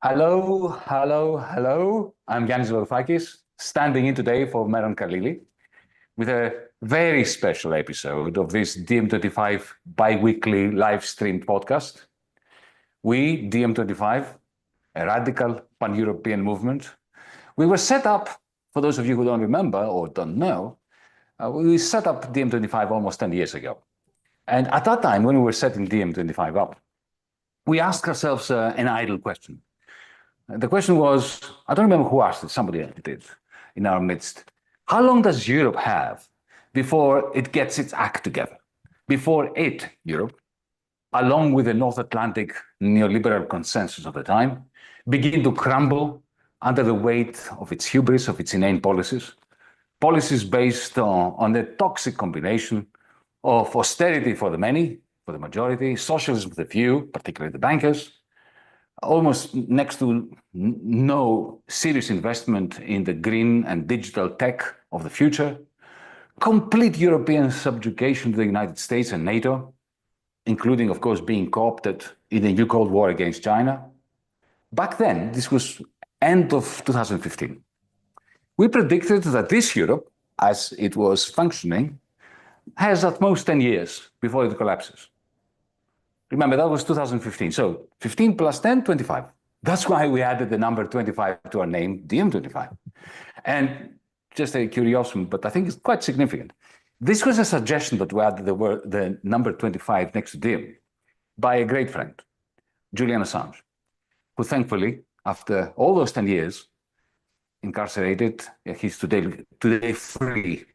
Hello, hello, hello. I'm Yanis Varoufakis, standing in today for Meron Khalili with a very special episode of this DM25 bi-weekly live stream podcast. We, DM25, a radical pan-European movement, we were set up, for those of you who don't remember or don't know, we set up DM25 almost 10 years ago. And at that time, when we were setting DM25 up, we asked ourselves an idle question. The question was, I don't remember who asked it, somebody did in our midst. How long does Europe have before it gets its act together? Before it, Europe, along with the North Atlantic neoliberal consensus of the time, begin to crumble under the weight of its hubris, of its inane policies, policies based on the toxic combination of austerity for the many, for the majority, socialism for the few, particularly the bankers, almost next to no serious investment in the green and digital tech of the future, complete European subjugation to the United States and NATO, including, of course, being co-opted in the new Cold War against China. Back then, this was end of 2015. We predicted that this Europe, as it was functioning, has at most 10 years before it collapses. Remember, that was 2015. So 15 plus 10, 25. That's why we added the number 25 to our name, DM25. And just a curiosity, but I think it's quite significant. This was a suggestion that we added the number 25 next to DM by a great friend, Julian Assange, who thankfully, after all those 10 years, incarcerated, he's today free.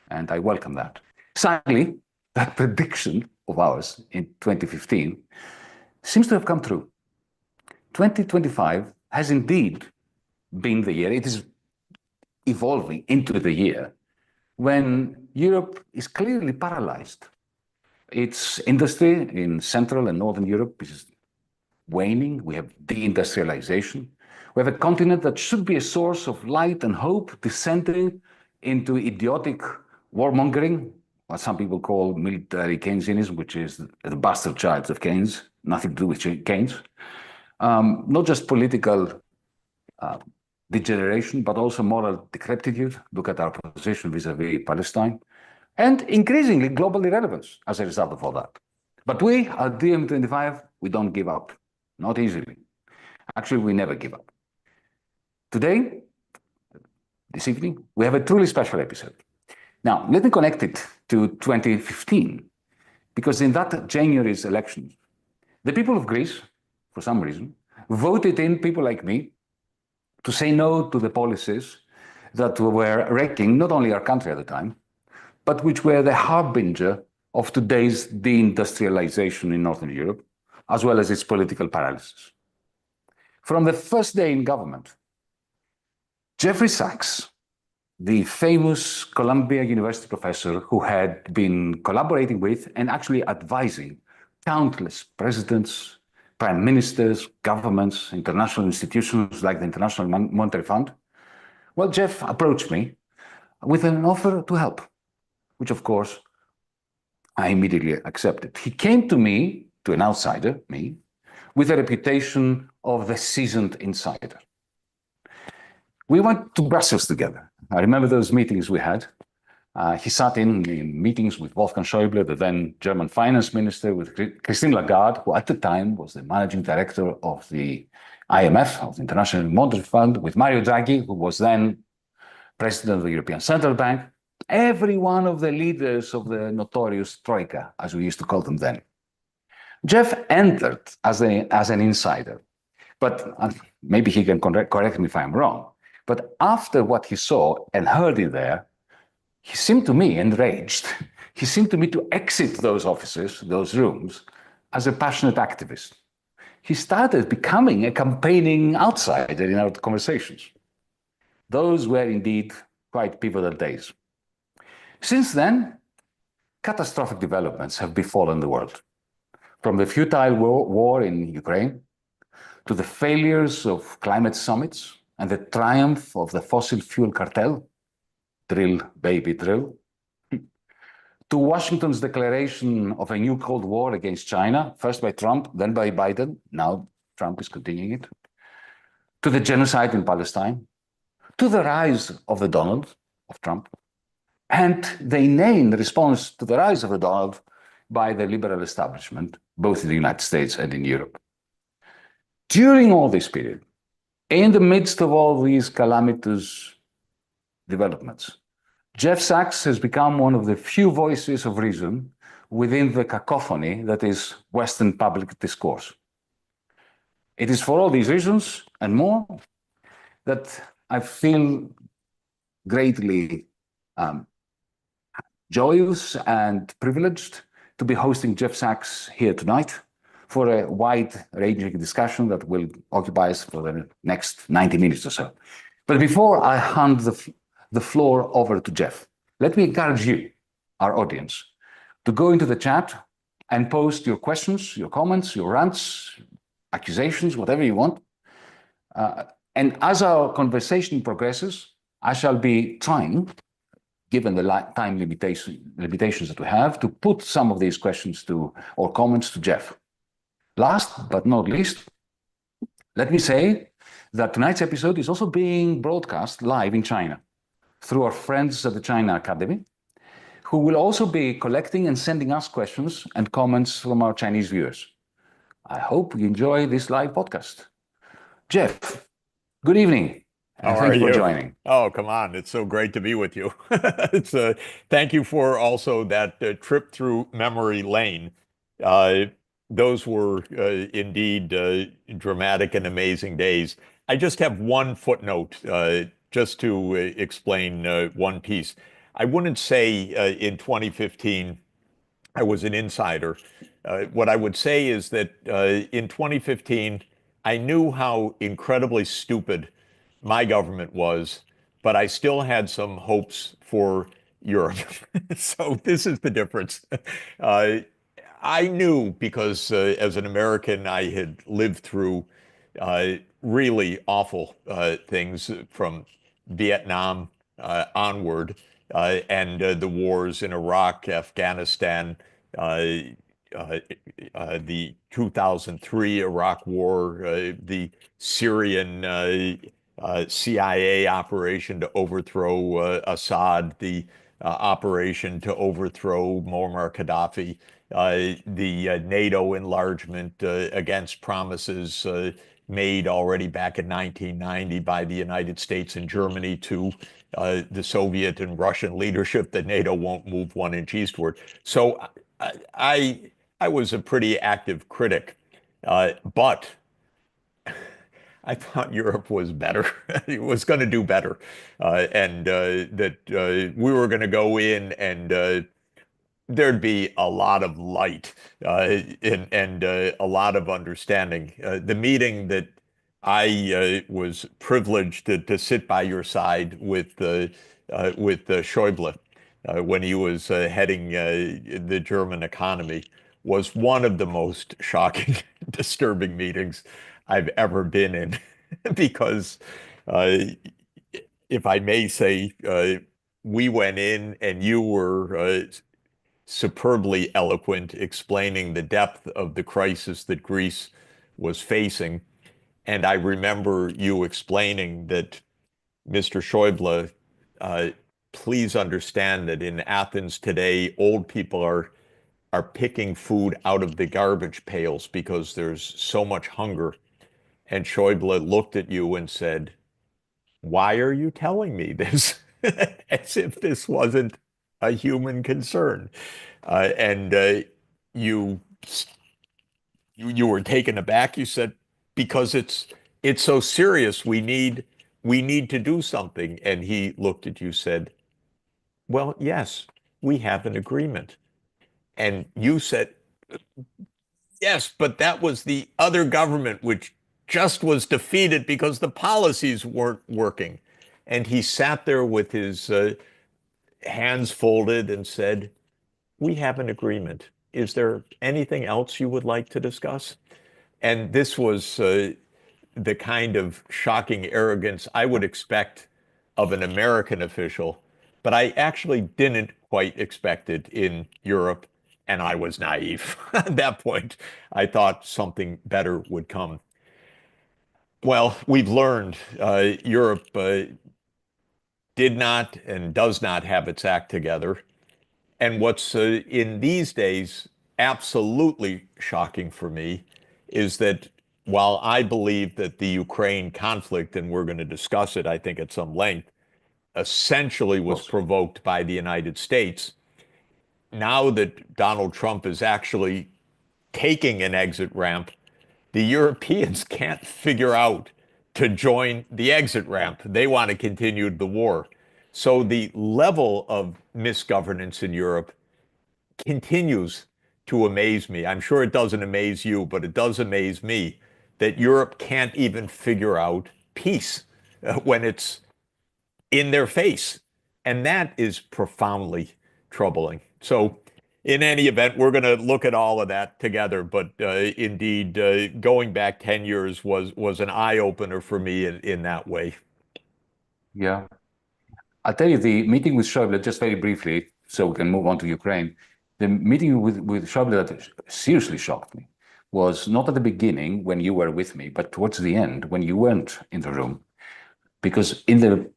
And I welcome that. Sadly, that prediction of ours in 2015 seems to have come true. 2025 has indeed been the year, it is evolving into the year when Europe is clearly paralyzed. Its industry in Central and Northern Europe is waning. We have deindustrialization. We have a continent that should be a source of light and hope descending into idiotic warmongering, what some people call military Keynesianism, which is the bastard child of Keynes, nothing to do with Keynes. Not just political degeneration, but also moral decrepitude. Look at our position vis-a-vis Palestine. And increasingly global irrelevance as a result of all that. But we, at DM25, we don't give up. Not easily. Actually, we never give up. Today, this evening, we have a truly special episode. Now, let me connect it to 2015, because in that January's elections, the people of Greece, for some reason, voted in people like me to say no to the policies that were wrecking not only our country at the time, but which were the harbinger of today's deindustrialization in Northern Europe, as well as its political paralysis. From the first day in government, Jeffrey Sachs, the famous Columbia University professor who had been collaborating with and actually advising countless presidents, prime ministers, governments, international institutions like the International Monetary Fund, well, Jeff approached me with an offer to help, which of course I immediately accepted. He came to me, to an outsider, me, with a reputation of the seasoned insider. We went to Brussels together. I remember those meetings we had. He sat in meetings with Wolfgang Schäuble, the then German finance minister, with Christine Lagarde, who at the time was the managing director of the IMF, of the International Monetary Fund, with Mario Draghi, who was then president of the European Central Bank, every one of the leaders of the notorious Troika, as we used to call them then. Jeff entered as an insider, but maybe he can correct me if I'm wrong. But after what he saw and heard in there, he seemed to me enraged. He seemed to me to exit those offices, those rooms, as a passionate activist. He started becoming a campaigning outsider in our conversations. Those were indeed quite pivotal days. Since then, catastrophic developments have befallen the world. From the futile war in Ukraine, to the failures of climate summits, and the triumph of the fossil fuel cartel, drill, baby, drill, to Washington's declaration of a new Cold War against China, first by Trump, then by Biden, now Trump is continuing it, to the genocide in Palestine, to the rise of the Donald, of Trump, and the inane response to the rise of the Donald by the liberal establishment, both in the United States and in Europe. During all this period, in the midst of all these calamitous developments, Jeff Sachs has become one of the few voices of reason within the cacophony that is Western public discourse. It is for all these reasons and more that I feel greatly joyous and privileged to be hosting Jeff Sachs here tonight for a wide-ranging discussion that will occupy us for the next 90 minutes or so. But before I hand the floor over to Jeff, let me encourage you, our audience, to go into the chat and post your questions, your comments, your rants, accusations, whatever you want. And as our conversation progresses, I shall be trying, given the time limitations that we have, to put some of these questions or comments to Jeff. Last but not least, let me say that tonight's episode is also being broadcast live in China through our friends at the China Academy, who will also be collecting and sending us questions and comments from our Chinese viewers. I hope you enjoy this live podcast. Jeff, good evening. How thank are you for you? joining. Oh, come on. It's so great to be with you. Thank you for also that trip through memory lane. Those were indeed dramatic and amazing days. I just have one footnote just to explain one piece. I wouldn't say in 2015 I was an insider. What I would say is that in 2015, I knew how incredibly stupid my government was, but I still had some hopes for Europe. So this is the difference. Uh, I knew because as an American, I had lived through really awful things from Vietnam onward, and the wars in Iraq, Afghanistan, uh, uh, the 2003 Iraq War, the Syrian CIA operation to overthrow Assad, the operation to overthrow Muammar Gaddafi, the NATO enlargement against promises made already back in 1990 by the United States and Germany to the Soviet and Russian leadership that NATO won't move 1 inch eastward. So I was a pretty active critic, but I thought Europe was better. It was going to do better, and that we were going to go in and there'd be a lot of light and a lot of understanding. The meeting that I was privileged to sit by your side with Schäuble when he was heading the German economy was one of the most shocking, disturbing meetings I've ever been in, because uh, if I may say, we went in and you were superbly eloquent, explaining the depth of the crisis that Greece was facing. And I remember you explaining that, Mr. Schäuble, uh, please understand that in Athens today, old people are picking food out of the garbage pails because there's so much hunger. And Schäuble looked at you and said, "Why are you telling me this?" As if this wasn't a human concern. And you you were taken aback. You said, "Because it's so serious, we need to do something." And he looked at you, said, "Well, yes, we have an agreement." And you said, "Yes, but that was the other government which just was defeated because the policies weren't working." And he sat there with his hands folded and said, "We have an agreement. Is there anything else you would like to discuss?" And this was the kind of shocking arrogance I would expect of an American official, but I actually didn't quite expect it in Europe, and I was naive at that point. I thought something better would come. Well, we've learned Europe did not and does not have its act together. And what's in these days absolutely shocking for me is that while I believe that the Ukraine conflict, and we're going to discuss it, I think, at some length, essentially Of was course. provoked by the United States, now that Donald Trump is actually taking an exit ramp, the Europeans can't figure out to join the exit Yeah. ramp. They want to continue the war. So the level of misgovernance in Europe continues to amaze me. I'm sure it doesn't amaze you, but it does amaze me that Europe can't even figure out peace when it's in their face. And that is profoundly troubling. So, in any event, we're going to look at all of that together. But indeed, going back 10 years was an eye opener for me in that way. Yeah. I'll tell you the meeting with Schäuble, just very briefly, so we can move on to Ukraine. The meeting with Schäuble that seriously shocked me was not at the beginning when you were with me, but towards the end when you weren't in the room, because in the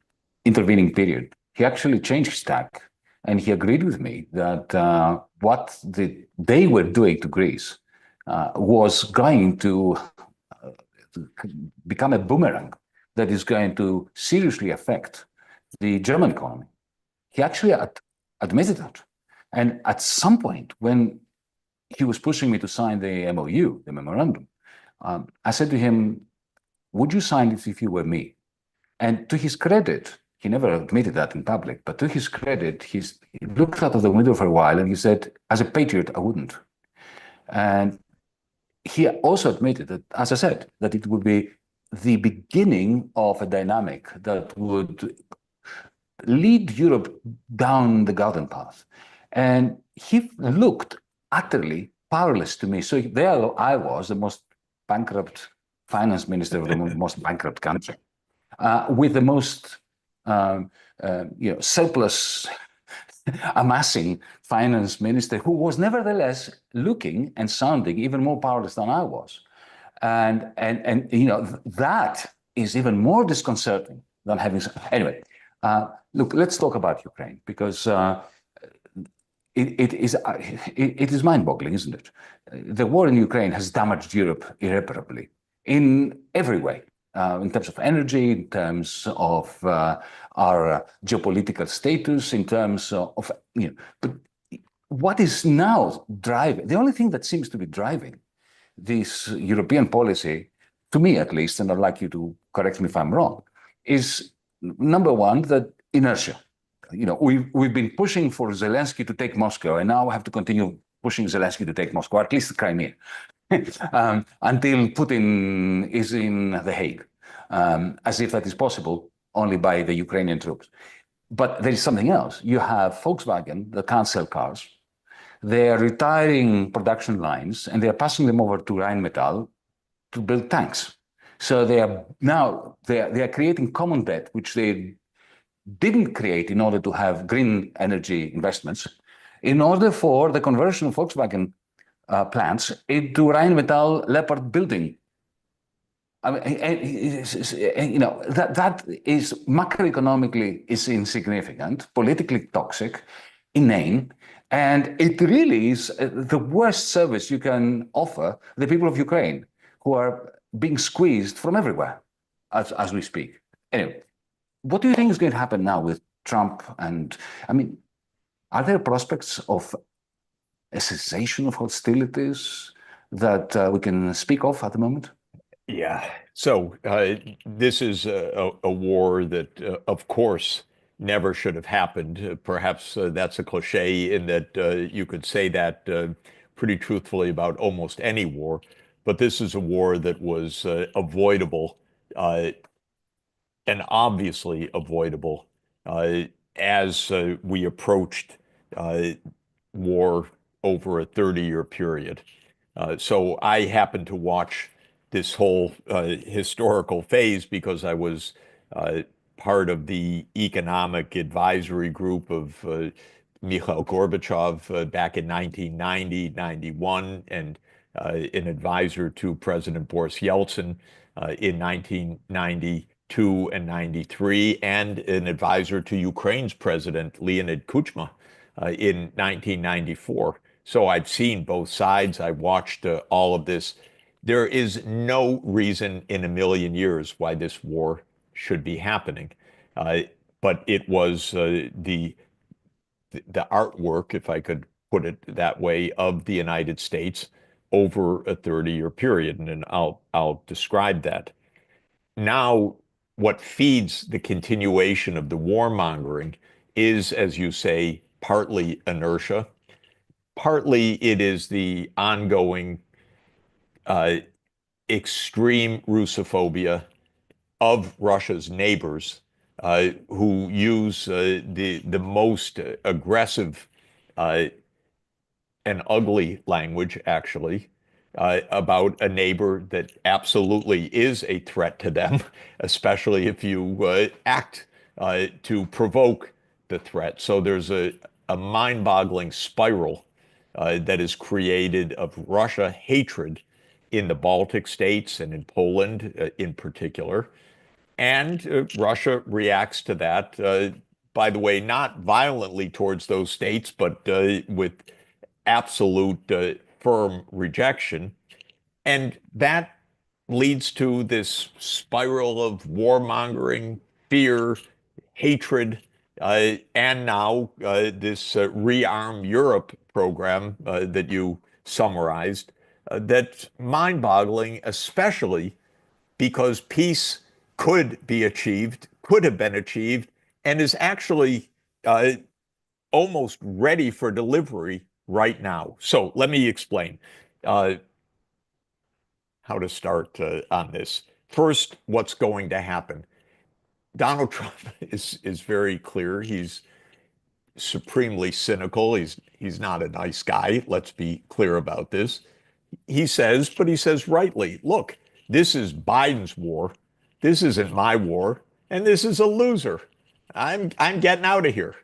intervening period, he actually changed his tack and he agreed with me that what they were doing to Greece was going to become a boomerang that is going to seriously affect the German economy. He actually admitted that. And at some point, when he was pushing me to sign the MOU, the memorandum, I said to him, would you sign it if you were me? And to his credit, he never admitted that in public, but to his credit, he looked out of the window for a while and he said, as a patriot, I wouldn't. And he also admitted that, as I said, that it would be the beginning of a dynamic that would lead Europe down the garden path. And he looked utterly powerless to me. So there I was, the most bankrupt finance minister of the most bankrupt country, with the most surplus amassing finance minister who was nevertheless looking and sounding even more powerless than I was. And that is even more disconcerting than having. Anyway, look, let's talk about Ukraine because it is mind-boggling, isn't it? The war in Ukraine has damaged Europe irreparably in every way, in terms of energy, in terms of our geopolitical status, in terms of But what is now driving? The only thing that seems to be driving this European policy, to me at least, and I'd like you to correct me if I'm wrong, is number one, that inertia. We've been pushing for Zelensky to take Moscow, and now we have to continue pushing Zelensky to take Moscow, or at least Crimea, until Putin is in The Hague, as if that is possible only by the Ukrainian troops. But there is something else. You have Volkswagen that can't sell cars. They are retiring production lines and they are passing them over to Rheinmetall to build tanks. So they are creating common debt, which they didn't create in order to have green energy investments, in order for the conversion of Volkswagen plants into Rheinmetall Leopard building. I mean, that is macroeconomically is insignificant, politically toxic, inane, and it really is the worst service you can offer the people of Ukraine, who are being squeezed from everywhere as we speak. Anyway, what do you think is going to happen now with Trump? And I mean, are there prospects of a cessation of hostilities that we can speak of at the moment? Yeah. So this is a war that, of course, never should have happened. Perhaps that's a cliche in that you could say that pretty truthfully about almost any war. But this is a war that was avoidable uh, and obviously avoidable uh, as we approached uh, war over a 30-year period. So I happened to watch this whole historical phase because I was part of the economic advisory group of Mikhail Gorbachev back in 1990, 91, and an advisor to President Boris Yeltsin in 1992 and 93, and an advisor to Ukraine's President Leonid Kuchma in 1994. So I've seen both sides. I watched all of this. There is no reason in a million years why this war should be happening. But it was the artwork, if I could put it that way, of the United States over a 30-year period, and I'll describe that. Now, what feeds the continuation of the warmongering is, as you say, partly inertia, partly it is the ongoing extreme Russophobia of Russia's neighbors, who use the most aggressive and ugly language, actually, about a neighbor that absolutely is a threat to them, especially if you act to provoke the threat. So there's a mind-boggling spiral that is created of Russia hatred in the Baltic states and in Poland in particular. And Russia reacts to that, by the way, not violently towards those states, but with absolute firm rejection. And that leads to this spiral of warmongering, fear, hatred, and now this Rearm Europe program that you summarized. That's mind-boggling, especially because peace could be achieved, could have been achieved, and is actually almost ready for delivery right now. So let me explain how to start on this. First, what's going to happen? Donald Trump is very clear. He's supremely cynical. He's not a nice guy. Let's be clear about this. He says rightly, look, this is Biden's war. This isn't my war, and this is a loser. I'm getting out of here.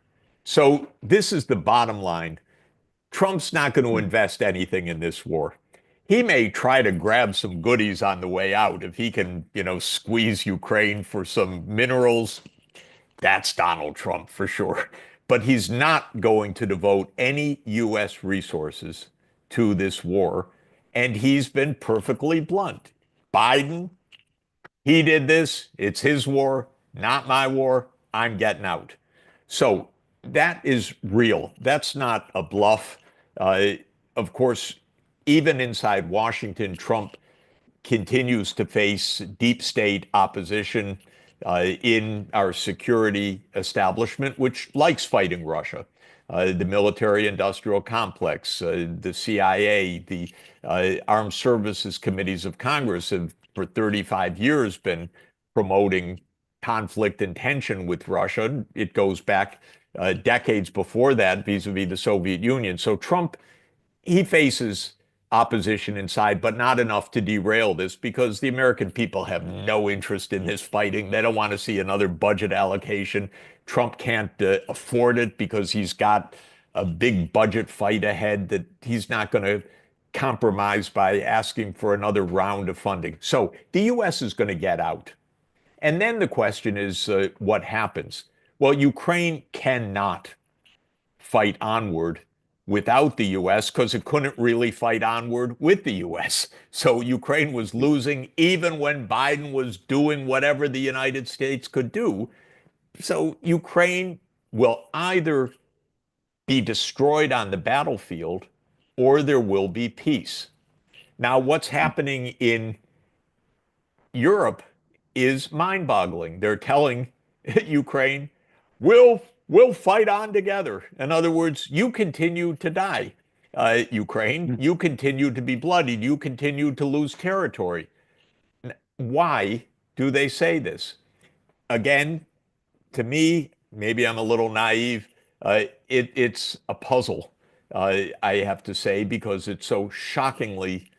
So this is the bottom line. Trump's not going to invest anything in this war. He may try to grab some goodies on the way out if he can, squeeze Ukraine for some minerals. That's Donald Trump for sure. But he's not going to devote any U.S. resources to this war. And he's been perfectly blunt. Biden, he did this. It's his war, not my war. I'm getting out. So that is real. That's not a bluff. Of course, even inside Washington, Trump continues to face deep state opposition in our security establishment, which likes fighting Russia. The military-industrial complex, the CIA, the Armed Services Committees of Congress have, for 35 years, been promoting conflict and tension with Russia. It goes back decades before that, vis-a-vis the Soviet Union. So Trump, he faces opposition inside, but not enough to derail this, because the American people have no interest in this fighting. They don't want to see another budget allocation. Trump can't afford it because he's got a big budget fight ahead that he's not going to compromise by asking for another round of funding. So the U.S. is going to get out. And then the question is, what happens? Well, Ukraine cannot fight onward without the U.S. because it couldn't really fight onward with the U.S. So Ukraine was losing even when Biden was doing whatever the United States could do. So Ukraine will either be destroyed on the battlefield or there will be peace. Now, what's happening in Europe is mind-boggling. They're telling Ukraine, we'll fight on together. In other words, you continue to die, Ukraine. You continue to be bloodied. You continue to lose territory. Why do they say this? Again, to me, maybe I'm a little naive. It's a puzzle, I have to say, because it's so shockingly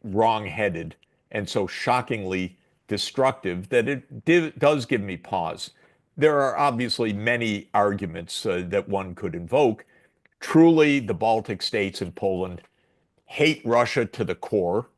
wrong-headed and so shockingly destructive that it does give me pause. There are obviously many arguments that one could invoke. Truly, the Baltic states and Poland hate Russia to the core.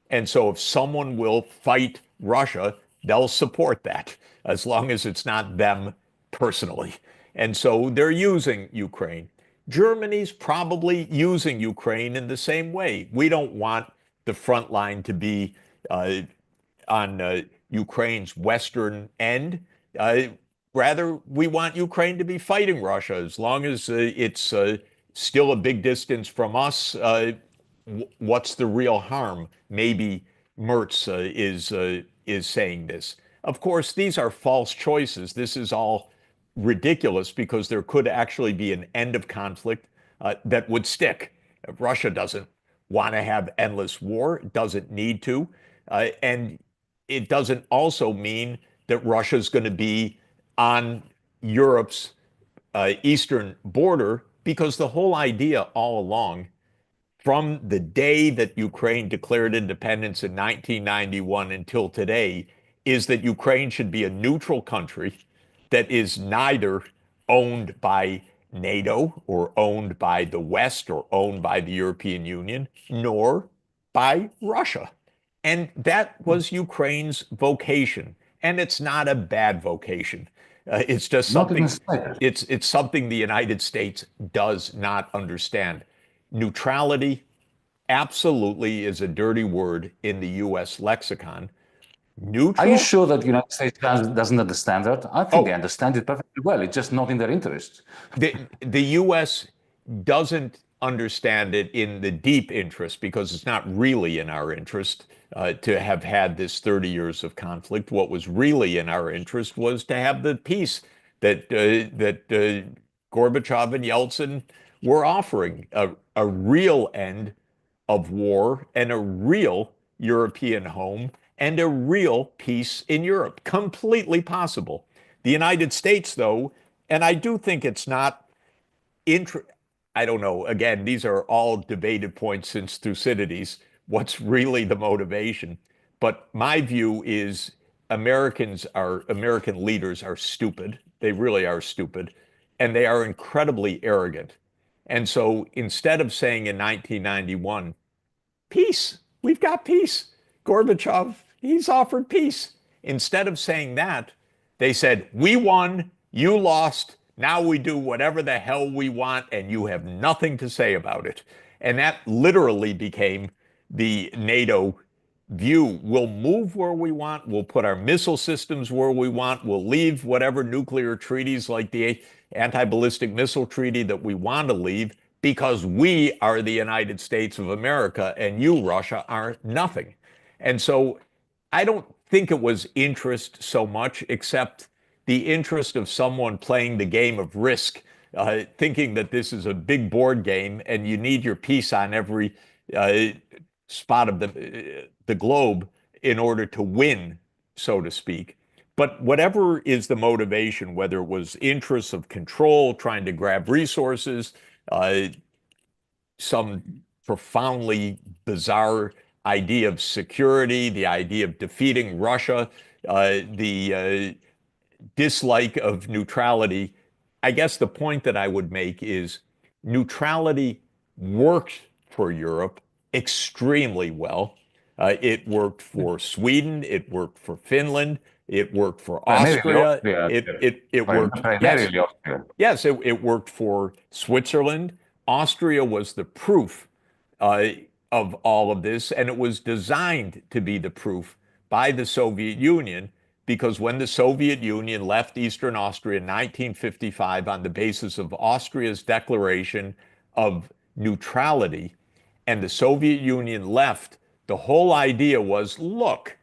And so if someone will fight Russia, they'll support that as long as it's not them personally. And so they're using Ukraine. Germany's probably using Ukraine in the same way. We don't want the front line to be uh, on Ukraine's western end. Uh, Rather, we want Ukraine to be fighting Russia as long as it's still a big distance from us. What's the real harm? Maybe Mertz is saying this. Of course, these are false choices. This is all ridiculous because there could actually be an end of conflict that would stick. Russia doesn't want to have endless war, it doesn't need to. And it doesn't also mean that Russia's going to be on Europe's eastern border, because the whole idea all along, from the day that Ukraine declared independence in 1991 until today, is that Ukraine should be a neutral country that is neither owned by NATO or owned by the West or owned by the European Union, nor by Russia. And that was Ukraine's vocation. And it's not a bad vocation. It's just Not in the something, slightest. it's something the United States does not understand. Neutrality absolutely is a dirty word in the US lexicon. Are you Neutral? sure that the United States doesn't understand that? I think they Oh, understand it perfectly well. It's just not in their interest. the U.S. doesn't understand it in the deep interest because it's not really in our interest to have had this 30 years of conflict. What was really in our interest was to have the peace that Gorbachev and Yeltsin were offering, a real end of war and a real European home and a real peace in Europe. Completely possible. The United States, though, and I do think it's not I don't know. Again, these are all debated points since Thucydides. What's really the motivation? But my view is American leaders are stupid. They really are stupid, and they are incredibly arrogant. And so instead of saying in 1991, peace. We've got peace. Gorbachev, he's offered peace. Instead of saying that, they said, we won, you lost, now we do whatever the hell we want, and you have nothing to say about it. And that literally became the NATO view. We'll move where we want, we'll put our missile systems where we want, we'll leave whatever nuclear treaties like the anti-ballistic missile treaty that we want to leave, because we are the United States of America and you, Russia, are nothing. And so I don't think it was interest so much, except the interest of someone playing the game of Risk, thinking that this is a big board game and you need your piece on every uh, spot of the globe in order to win, so to speak. But whatever is the motivation, whether it was interests of control, trying to grab resources, uh, some profoundly bizarre idea of security, the idea of defeating Russia, the dislike of neutrality. I guess the point that I would make is neutrality worked for Europe extremely well. It worked for Sweden, it worked for Finland, it worked for Primarily Austria, Austria. it worked, yes, Primarily Austria. yes, it worked for Switzerland. Austria was the proof uh, of all of this, and it was designed to be the proof by the Soviet Union, because when the Soviet Union left Eastern Austria in 1955 on the basis of Austria's declaration of neutrality, and the Soviet Union left, the whole idea was, look,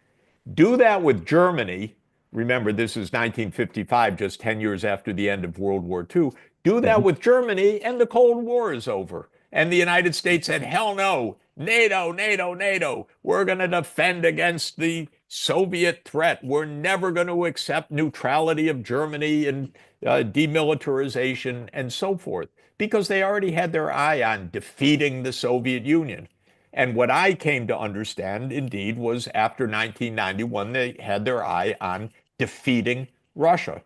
do that with Germany. Remember, this is 1955, just 10 years after the end of World War II. Do that Mhm. with Germany, and the Cold War is over. And the United States said, hell no, NATO, NATO, NATO. We're going to defend against the Soviet threat. We're never going to accept neutrality of Germany and demilitarization and so forth, because they already had their eye on defeating the Soviet Union. And what I came to understand, indeed, was after 1991, they had their eye on defeating Russia.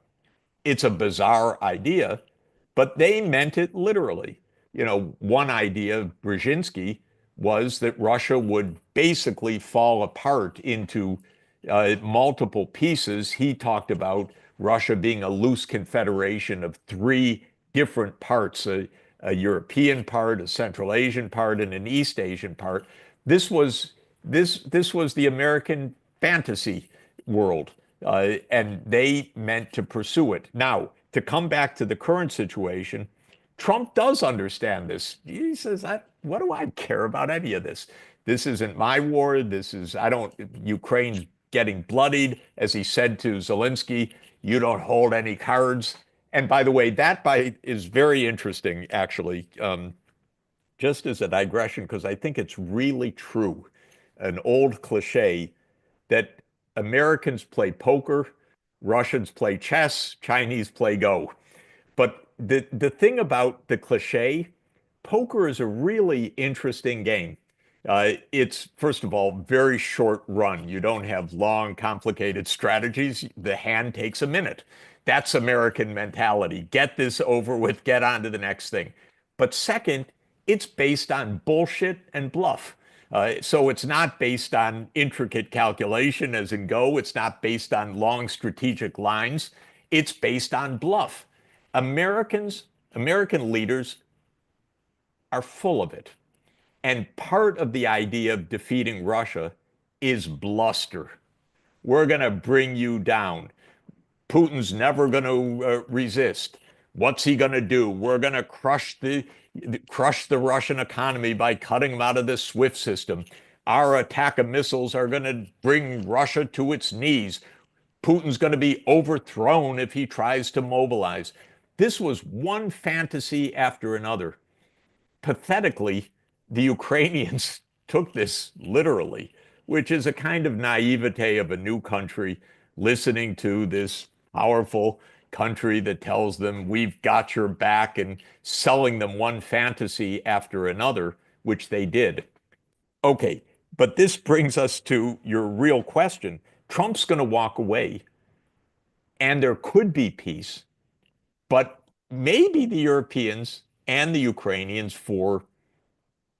It's a bizarre idea, but they meant it literally. You know, one idea of Brzezinski was that Russia would basically fall apart into multiple pieces. He talked about Russia being a loose confederation of three different parts, a European part, a Central Asian part, and an East Asian part. This was the American fantasy world, and they meant to pursue it. Now, to come back to the current situation, Trump does understand this. He says, what do I care about any of this? This isn't my war. Ukraine's getting bloodied. As he said to Zelensky, you don't hold any cards. And by the way, is very interesting, actually, just as a digression, because I think it's really true. An old cliche that Americans play poker, Russians play chess, Chinese play Go. But the thing about the cliche, poker is a really interesting game. It's, first of all, very short run. You don't have long, complicated strategies. The hand takes a minute. That's American mentality. Get this over with, get on to the next thing. But second, it's based on bullshit and bluff. So it's not based on intricate calculation as in Go. It's not based on long strategic lines. It's based on bluff. American leaders are full of it. And part of the idea of defeating Russia is bluster. We're going to bring you down. Putin's never going to resist. What's he going to do? We're going to crush the Russian economy by cutting them out of the SWIFT system. Our attack of missiles are going to bring Russia to its knees. Putin's going to be overthrown if he tries to mobilize. This was one fantasy after another. Pathetically, the Ukrainians took this literally, which is a kind of naivete of a new country listening to this powerful country that tells them we've got your back and selling them one fantasy after another, which they did. Okay, but this brings us to your real question. Trump's going to walk away, and there could be peace, but maybe the Europeans and the Ukrainians, for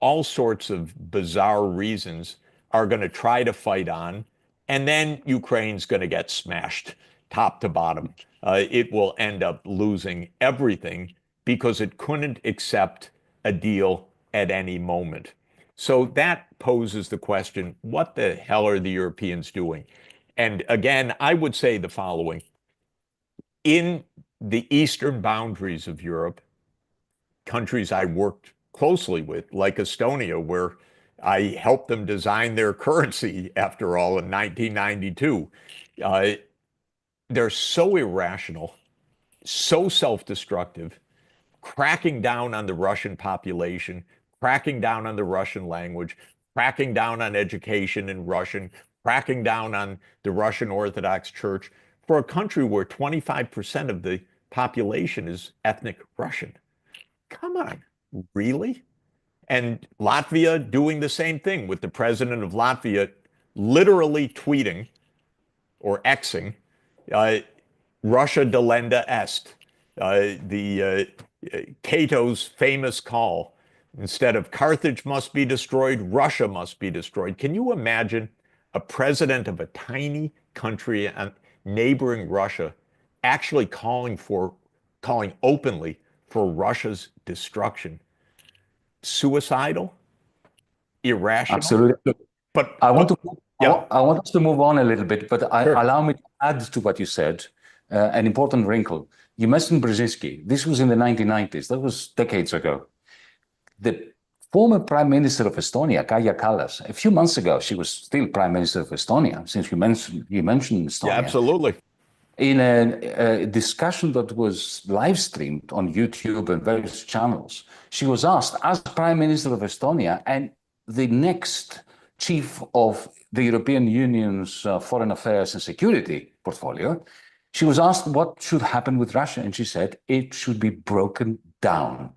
all sorts of bizarre reasons, are going to try to fight on, and then Ukraine's going to get smashed top to bottom. It will end up losing everything because it couldn't accept a deal at any moment. So that poses the question, what the hell are the Europeans doing? And again, I would say the following. In the eastern boundaries of Europe, countries I worked closely with, like Estonia, where I helped them design their currency, after all, in 1992. They're so irrational, so self-destructive, cracking down on the Russian population, cracking down on the Russian language, cracking down on education in Russian, cracking down on the Russian Orthodox Church, for a country where 25% of the population is ethnic Russian. Come on, really? And Latvia doing the same thing, with the president of Latvia literally tweeting or Xing, Russia delenda est, Cato's famous call. Instead of Carthage must be destroyed, Russia must be destroyed. Can you imagine a president of a tiny country neighboring Russia actually calling openly for Russia's destruction? Suicidal? Irrational? Absolutely. But I want to yeah. I want us to move on a little bit, but Sure. allow me to add to what you said, an important wrinkle. You mentioned Brzezinski. This was in the 1990s. That was decades ago. The former Prime Minister of Estonia, Kaja Kallas, a few months ago, she was still Prime Minister of Estonia, since you mentioned Estonia. Yeah, absolutely. In a discussion that was live streamed on YouTube and various channels, she was asked, as Prime Minister of Estonia and the next chief of the European Union's foreign affairs and security portfolio, she was asked what should happen with Russia, and she said it should be broken down.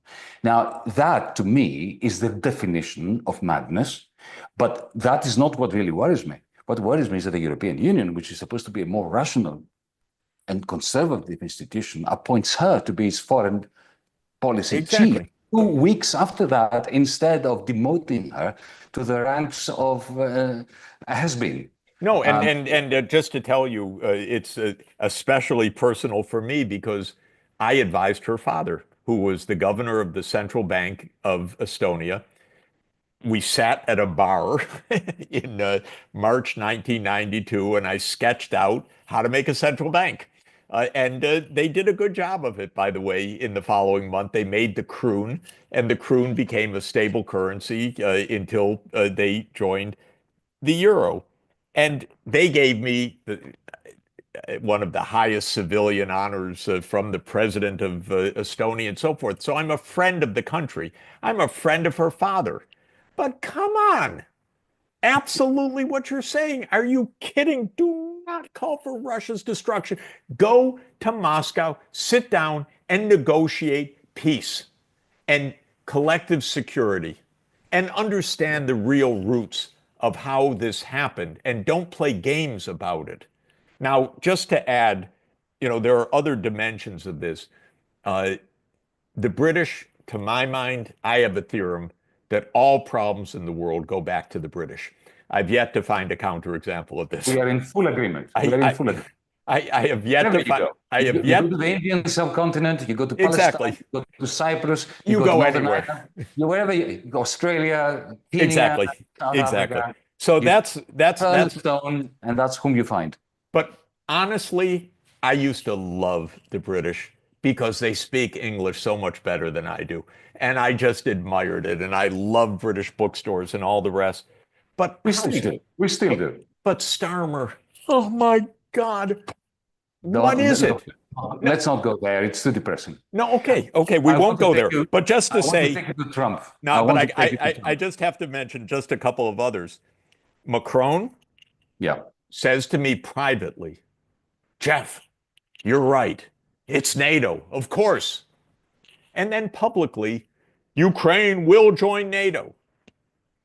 Now, that to me is the definition of madness, but that is not what really worries me. What worries me is that the European Union, which is supposed to be a more rational and conservative institution, appoints her to be its foreign policy chief. 2 weeks after that, instead of demoting her to the ranks of has-been. No, and just to tell you, it's especially personal for me because I advised her father, who was the governor of the central bank of Estonia. We sat at a bar in March 1992, and I sketched out how to make a central bank. And they did a good job of it, by the way. In the following month, they made the kroon, and the kroon became a stable currency until they joined the euro. And they gave me one of the highest civilian honors from the president of Estonia and so forth. So I'm a friend of the country. I'm a friend of her father. But come on, absolutely what you're saying. Are you kidding? Do not call for Russia's destruction. Go to Moscow, sit down, and negotiate peace and collective security and understand the real roots of how this happened and don't play games about it. Now, just to add, there are other dimensions of this. Uh, the British, to my mind, I have a theorem that all problems in the world go back to the British. I've yet to find a counterexample of this. We are in full agreement. We are in full agreement. I have yet Wherever to find. you go to the Indian subcontinent, you go to Palestine, Exactly. you go to Cyprus, You go go to Northern anywhere. Ireland, wherever you go, Australia, Kenya, Exactly. South Exactly. Africa. So You that's turn stone, and that's whom you find. But honestly, I used to love the British because they speak English so much better than I do. And I just admired it. And I love British bookstores and all the rest. But We still do. We still do. But Starmer, oh my God, what Don't, is no, it? let's not go there. It's too depressing. No, okay, we I won't want to go take there. you. But just I to want to say, take you to Trump. no, but want to take you to I Trump. just have to mention just a couple of others. Macron Yeah. says to me privately, Jeff, you're right. It's NATO, of course. And then publicly, Ukraine will join NATO.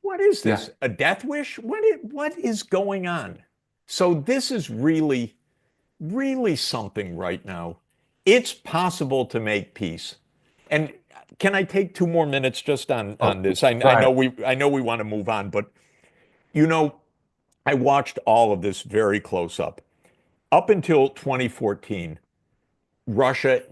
What is this? Yeah. A death wish? What is going on? So this is really, really something right now. It's possible to make peace. And can I take 2 more minutes just on this? I know we want to move on, but you know, I watched all of this very close up. Up until 2014, Russia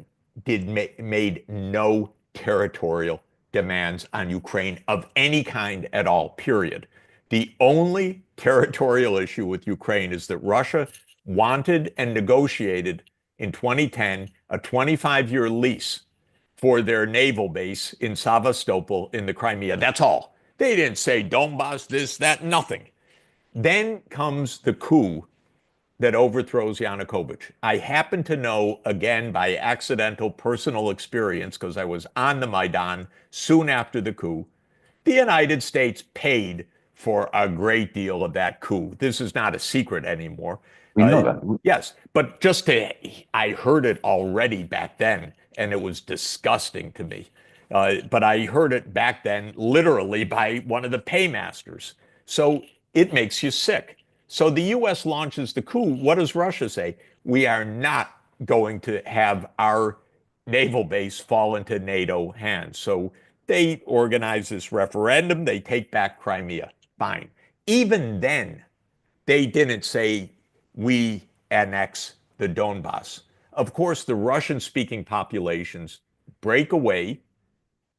made no territorial demands on Ukraine of any kind at all, period. The only territorial issue with Ukraine is that Russia wanted and negotiated in 2010 a 25-year lease for their naval base in Sevastopol in the Crimea. That's all. They didn't say Donbass, this, that, nothing. Then comes the coup that overthrows Yanukovych. I happen to know, again, by accidental personal experience, because I was on the Maidan soon after the coup, the United States paid for a great deal of that coup. This is not a secret anymore. We know that. Yes, but I heard it already back then, and it was disgusting to me. But I heard it back then literally by one of the paymasters. So it makes you sick. So the U.S. launches the coup. What does Russia say? We are not going to have our naval base fall into NATO hands. So they organize this referendum. They take back Crimea. Fine. Even then, they didn't say we annex the Donbass. Of course, the Russian-speaking populations break away.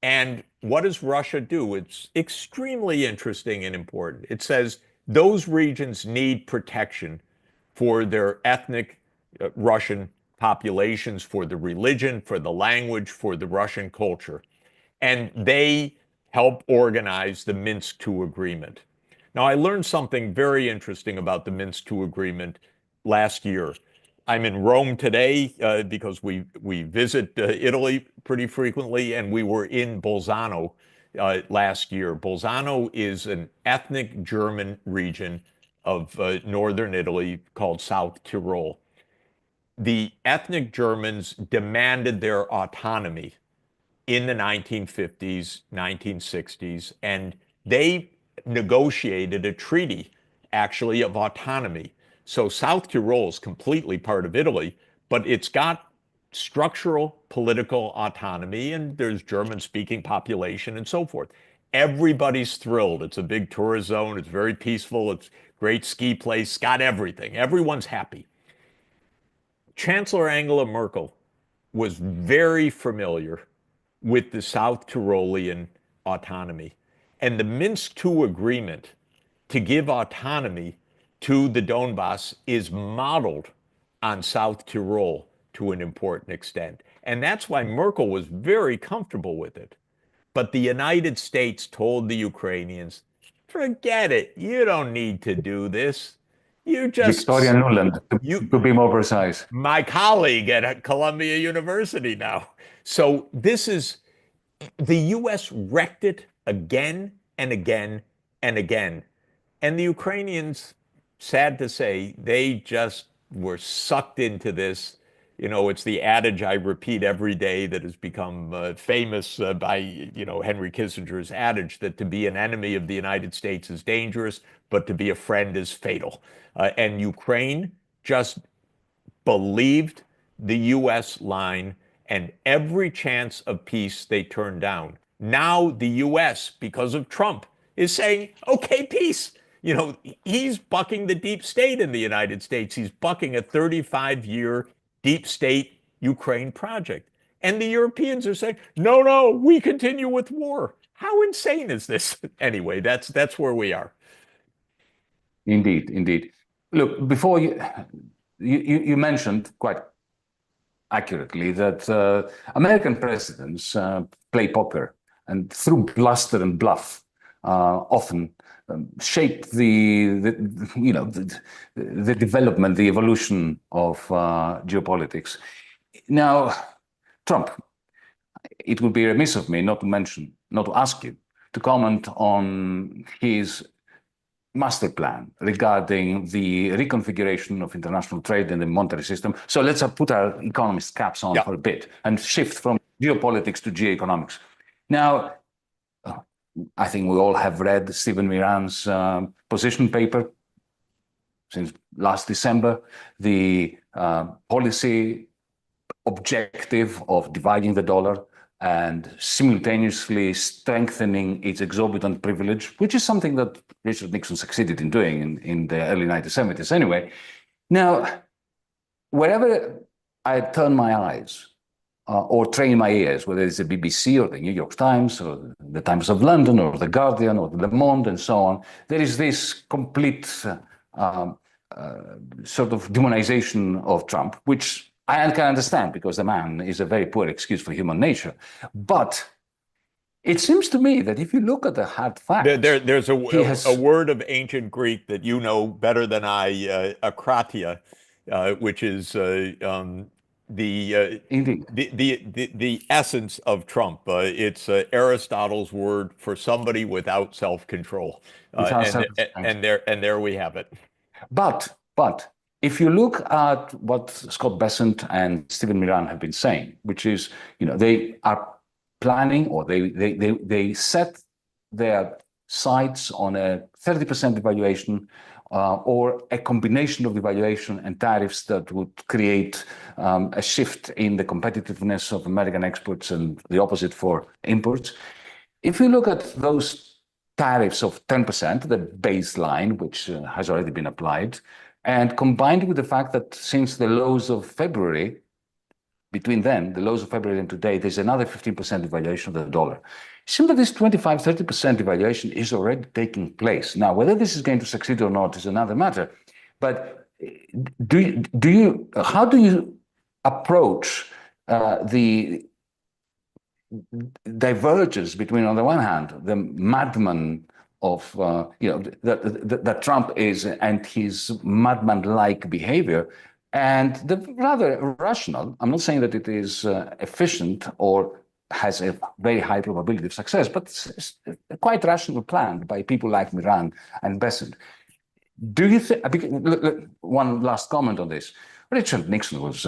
And what does Russia do? It's extremely interesting and important. It says those regions need protection for their ethnic Russian populations, for the religion, for the language, for the Russian culture. And they help organize the Minsk II agreement. Now, I learned something very interesting about the Minsk II agreement last year. I'm in Rome today because we visit Italy pretty frequently, and we were in Bolzano last year. Bolzano is an ethnic German region of northern Italy called South Tyrol. The ethnic Germans demanded their autonomy in the 1950s, 1960s, and they negotiated a treaty actually of autonomy. So South Tyrol is completely part of Italy, but it's got structural political autonomy, and there's German-speaking population and so forth. Everybody's thrilled. It's a big tourist zone. It's very peaceful. It's great ski place. It's got everything. Everyone's happy. Chancellor Angela Merkel was very familiar with the South Tyrolean autonomy. And the Minsk II agreement to give autonomy to the Donbass is modeled on South Tyrol to an important extent. And that's why Merkel was very comfortable with it. But the United States told the Ukrainians, forget it. You don't need to do this. You Victoria just, Nuland, to be more precise. my colleague at Columbia University now. So this is, the US wrecked it again and again and again. And the Ukrainians, sad to say, they just were sucked into this. You know, it's the adage I repeat every day that has become famous by, Henry Kissinger's adage that to be an enemy of the United States is dangerous, but to be a friend is fatal. And Ukraine just believed the US line, and every chance of peace they turned down. Now the US, because of Trump, is saying, okay, peace. He's bucking the deep state in the United States. He's bucking a 35-year deep state Ukraine project. And the Europeans are saying, no, no, we continue with war. How insane is this? Anyway, that's where we are. Indeed, indeed. Look, before you mentioned quite accurately that American presidents play poker, and through bluster and bluff often shape the development, the evolution of geopolitics. Now, Trump, it would be remiss of me not to ask you to comment on his master plan regarding the reconfiguration of international trade and the monetary system. So let's put our economist caps on for a bit and shift from geopolitics to geoeconomics. Now, I think we all have read Stephen Miran's position paper since last December, the policy objective of dividing the dollar and simultaneously strengthening its exorbitant privilege, which is something that Richard Nixon succeeded in doing in the early 1970s anyway. Now, wherever I turn my eyes or train my ears, whether it's the BBC or the New York Times or the Times of London or the Guardian or the Le Monde and so on, there is this complete sort of demonization of Trump, which I can understand because the man is a very poor excuse for human nature. But it seems to me that if you look at the hard facts, there's a word of ancient Greek that you know better than I, akratia, which is the essence of Trump. It's Aristotle's word for somebody without self-control, and there we have it. But if you look at what Scott Bessent and Stephen Miran have been saying, which is, they are planning, or they set their sights on a 30% devaluation or a combination of devaluation and tariffs that would create a shift in the competitiveness of American exports and the opposite for imports. If you look at those tariffs of 10%, the baseline, which has already been applied, and combined with the fact that since the lows of February, between then, the lows of February and today, there's another 15% devaluation of the dollar. It seems that this 25-30% devaluation is already taking place. Now, whether this is going to succeed or not is another matter. But how do you approach the divergence between, on the one hand, the madman of that Trump is and his madman-like behavior, and the rather rational, I'm not saying that it is efficient or has a very high probability of success, but it's a quite rational plan by people like Miran and Bessent. Do you think, one last comment on this, Richard Nixon was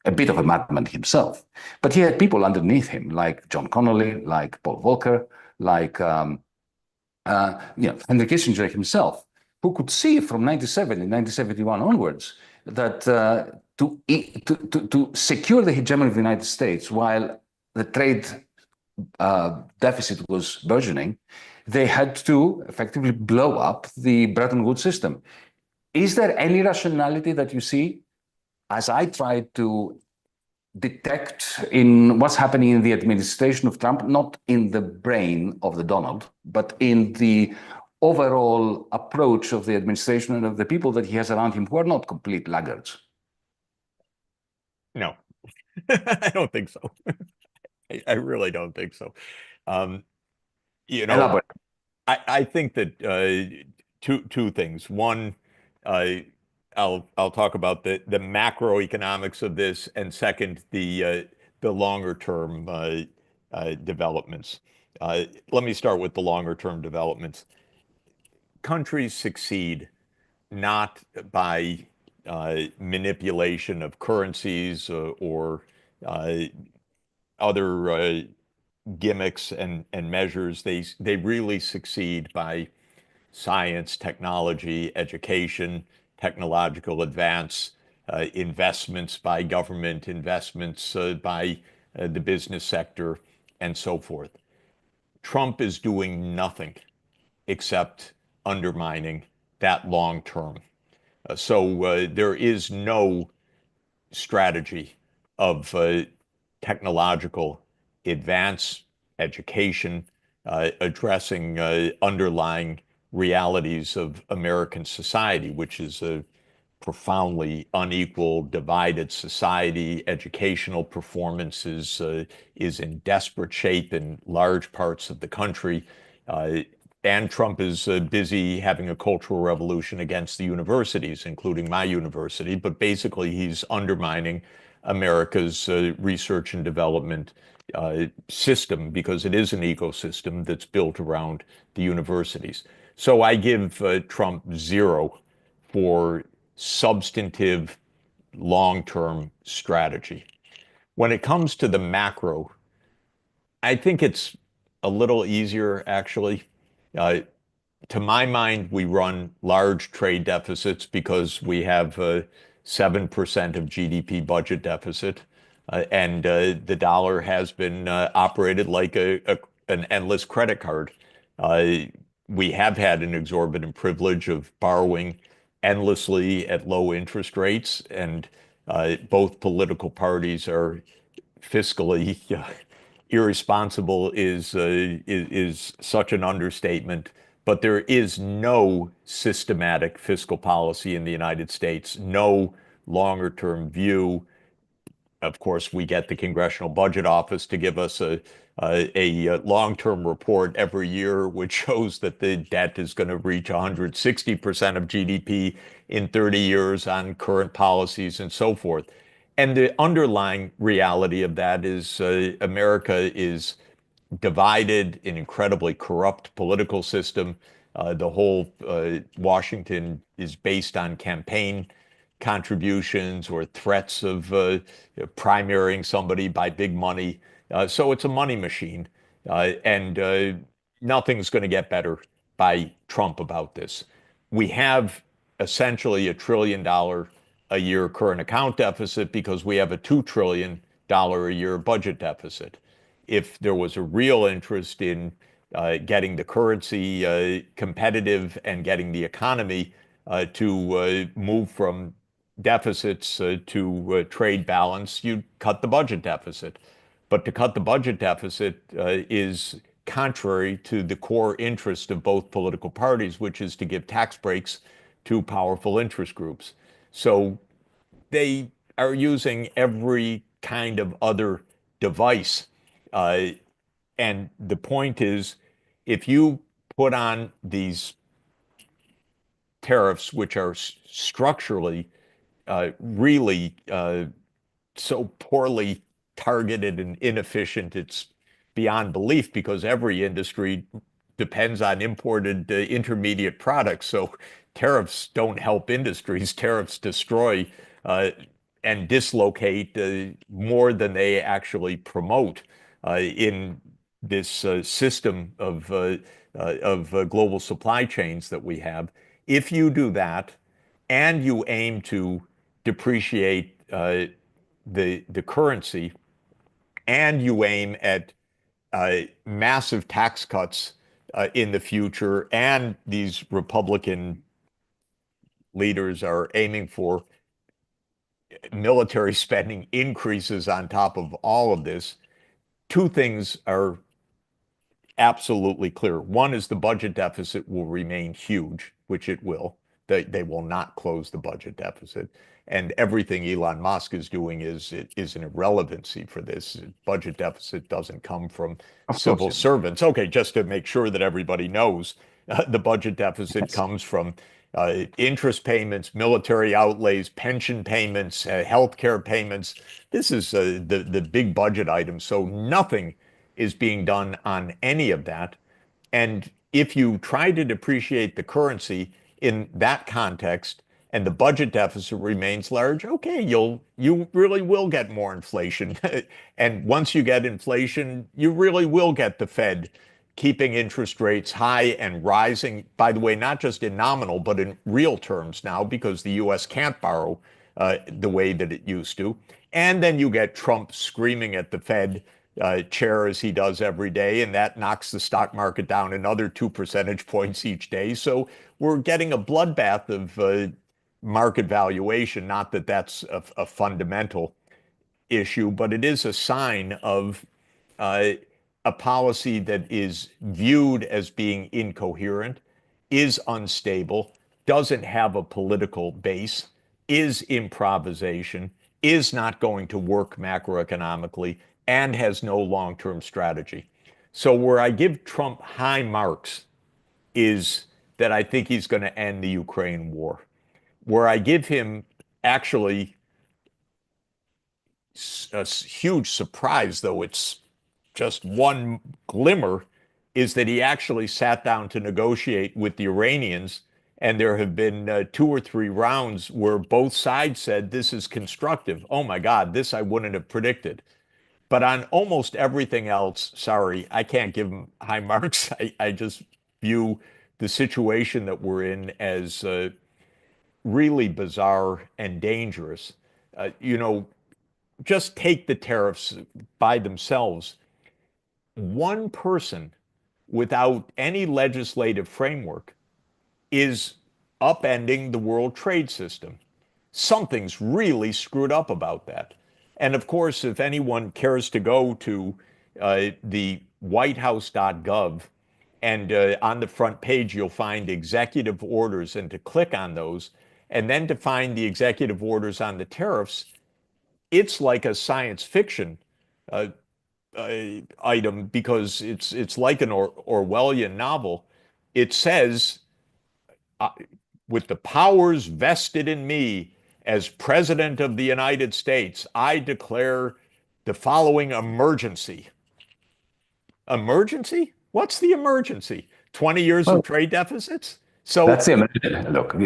a bit of a madman himself, but he had people underneath him like John Connolly, like Paul Volcker, like Henry Kissinger himself, who could see from 1970, 1971 onwards that to secure the hegemony of the United States while the trade deficit was burgeoning, they had to effectively blow up the Bretton Woods system. Is there any rationality that you see, as I try to detect in what's happening in the administration of Trump, not in the brain of the Donald, but in the overall approach of the administration and of the people that he has around him who are not complete laggards? No, I don't think so. I really don't think so. Um, you know, Elaborate. I think that two things. One, uh, I'll talk about the macroeconomics of this, and second, the longer term developments. Let me start with the longer term developments. Countries succeed not by manipulation of currencies or uh, other gimmicks and measures. They really succeed by science, technology, education, technological advance, investments by government, investments by the business sector, and so forth. Trump is doing nothing except undermining that long term. So there is no strategy of technological advance, education, addressing underlying realities of American society, which is a profoundly unequal, divided society. Educational performance is in desperate shape in large parts of the country. And Trump is busy having a cultural revolution against the universities, including my university. But basically, he's undermining America's research and development system because it is an ecosystem that's built around the universities. So I give Trump 0 for substantive long-term strategy. When it comes to the macro, I think it's a little easier, actually. Uh, to my mind, we run large trade deficits because we have a 7% of GDP budget deficit. And the dollar has been operated like an endless credit card. Uh, we have had an exorbitant privilege of borrowing endlessly at low interest rates, and both political parties are fiscally irresponsible is such an understatement. But there is no systematic fiscal policy in the United States, no longer term view. Of course, we get the Congressional Budget Office to give us a long-term report every year, which shows that the debt is going to reach 160% of GDP in 30 years on current policies and so forth. And the underlying reality of that is America is divided, an incredibly corrupt political system. The whole Washington is based on campaign contributions or threats of primarying somebody by big money. So it's a money machine. And nothing's going to get better by Trump about this. We have essentially $1 trillion a year current account deficit because we have a $2 trillion a year budget deficit. If there was a real interest in getting the currency competitive and getting the economy to move from deficits to trade balance, you'd cut the budget deficit. But to cut the budget deficit is contrary to the core interest of both political parties, which is to give tax breaks to powerful interest groups. So they are using every kind of other device. Uh, and the point is, if you put on these tariffs, which are structurally really so poorly targeted and inefficient, it's beyond belief because every industry depends on imported intermediate products. So tariffs don't help industries. Tariffs destroy and dislocate more than they actually promote in this system of global supply chains that we have. If you do that and you aim to depreciate the currency, and you aim at massive tax cuts in the future, and these Republican leaders are aiming for military spending increases on top of all of this, two things are absolutely clear. One is the budget deficit will remain huge, which it will. They will not close the budget deficit. And everything Elon Musk is doing is an irrelevancy for this. Budget deficit doesn't come from civil servants. Okay, just to make sure that everybody knows, the budget deficit comes from interest payments, military outlays, pension payments, healthcare payments. This is the big budget item. So nothing is being done on any of that. And if you try to depreciate the currency in that context and the budget deficit remains large, okay, you really will get more inflation. And once you get inflation, you really will get the Fed keeping interest rates high and rising, by the way, not just in nominal, but in real terms now, because the US can't borrow the way that it used to. And then you get Trump screaming at the Fed chair as he does every day, and that knocks the stock market down another 2 percentage points each day. So we're getting a bloodbath of market valuation. Not that that's a fundamental issue, but it is a sign of a policy that is viewed as being incoherent, is unstable, doesn't have a political base, is improvisation, is not going to work macroeconomically, and has no long-term strategy. So where I give Trump high marks is that I think he's going to end the Ukraine war. Where I give him actually a huge surprise, though it's just one glimmer, is that he actually sat down to negotiate with the Iranians. And there have been 2 or 3 rounds where both sides said, this is constructive. Oh my God, this I wouldn't have predicted. But on almost everything else, sorry, I can't give him high marks. I just view the situation that we're in as really bizarre and dangerous. Just take the tariffs by themselves. One person without any legislative framework is upending the world trade system. Something's really screwed up about that. And of course, if anyone cares to go to the whitehouse.gov, and on the front page, you'll find executive orders, and to click on those, and then to find the executive orders on the tariffs, it's like a science fiction item, because it's like an Orwellian novel. It says, with the powers vested in me as President of the United States, I declare the following emergency. Emergency? What's the emergency? 20 years of trade deficits? So that's the look,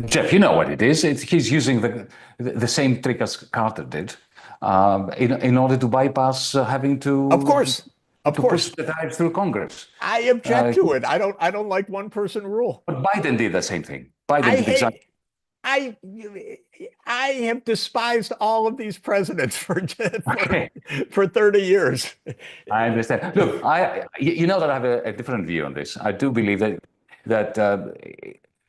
Jeff. You know what it is. He's using the same trick as Carter did, in order to bypass having to. Of course. Push the tariffs through Congress. I object to it. I don't like one person rule. But Biden did the same thing. Biden did exactly. I have despised all of these presidents for 30 years. I understand. Look, you know that I have a different view on this. I do believe that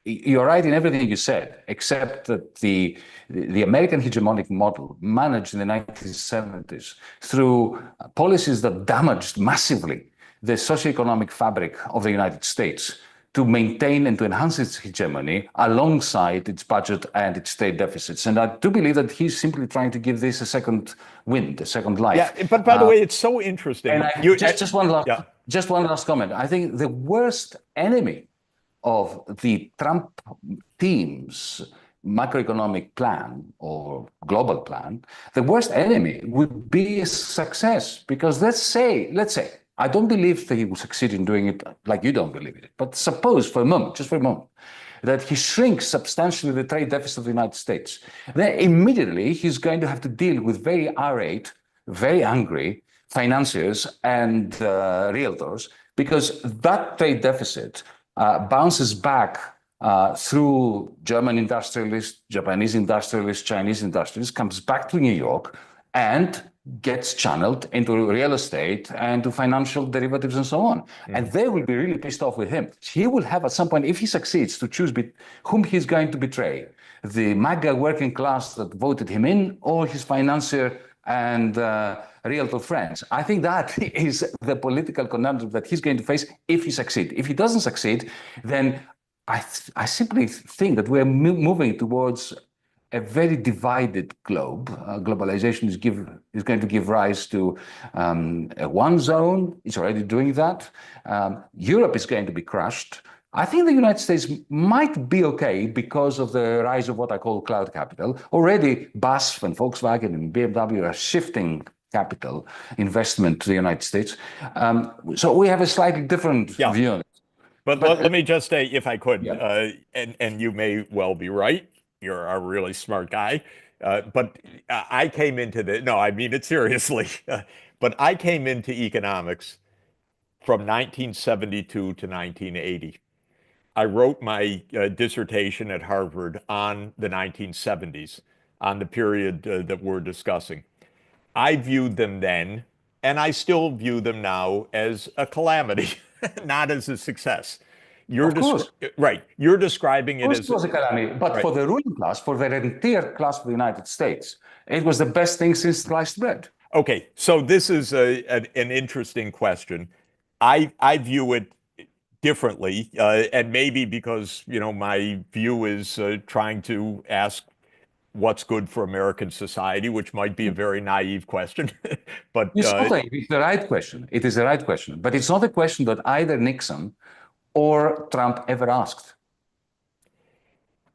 you're right in everything you said, except that the American hegemonic model managed in the 1970s through policies that damaged massively the socioeconomic fabric of the United States to maintain and to enhance its hegemony alongside its budget and its state deficits. And I do believe that he's simply trying to give this a second wind, a second life. Yeah, but by the way, it's so interesting. And just one last comment. I think the worst enemy of the Trump team's macroeconomic plan or global plan, the worst enemy would be success. Because let's say, I don't believe that he will succeed in doing it like you don't believe it. But suppose for a moment, just for a moment, that he shrinks substantially the trade deficit of the United States. Then immediately he's going to have to deal with very irate, very angry financiers and realtors, because that trade deficit bounces back through German industrialists, Japanese industrialists, Chinese industrialists, comes back to New York and gets channeled into real estate and to financial derivatives and so on. And they will be really pissed off with him. He will have at some point, if he succeeds, to choose whom he's going to betray, the MAGA working class that voted him in or his financier and realtor friends. I think that is the political conundrum that he's going to face if he succeeds. If he doesn't succeed, then I simply think that we're moving towards a very divided globe. Globalization is going to give rise to a one zone. It's already doing that. Europe is going to be crushed. I think the United States might be okay because of the rise of what I call cloud capital. Already BASF and Volkswagen and BMW are shifting capital investment to the United States. So we have a slightly different view on it. But let me just say, if I could, and you may well be right, you're a really smart guy, but I came into no, I mean it seriously, but I came into economics from 1972 to 1980. I wrote my dissertation at Harvard on the 1970s, on the period that we're discussing. I viewed them then, and I still view them now, as a calamity, not as a success. Of course. Right. You're describing it as a calamity, but right. For the ruling class, for the rentier class of the United States, it was the best thing since sliced bread. Okay, so this is an interesting question. I view it differently, and maybe because my view is trying to ask what's good for American society, which might be a very naive question. But it's the right question. It is the right question, but it's not a question that either Nixon or Trump ever asked.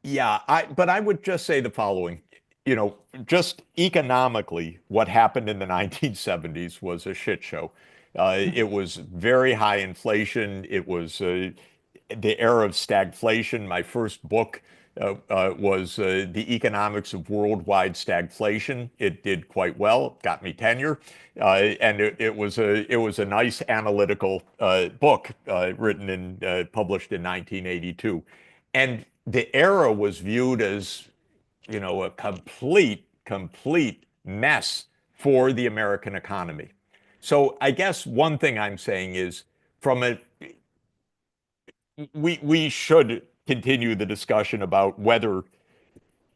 Yeah, but I would just say the following. Just economically, what happened in the 1970s was a shit show. It was very high inflation. It was the era of stagflation. My first book was The Economics of Worldwide Stagflation. It did quite well, got me tenure, and it was a nice analytical book written and published in 1982, and the era was viewed as a complete mess for the American economy. So I guess one thing I'm saying is we should continue the discussion about whether,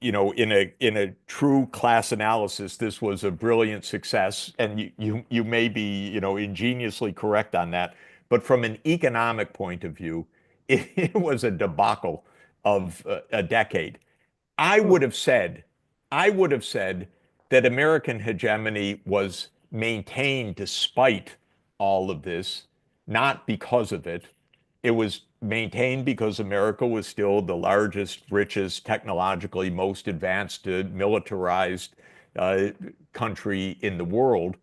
in a true class analysis, this was a brilliant success, and you may be, ingeniously correct on that. But from an economic point of view, it was a debacle of a decade. I would have said that American hegemony was maintained despite all of this, not because of it. It was maintained because America was still the largest, richest, technologically most advanced, militarized country in the world.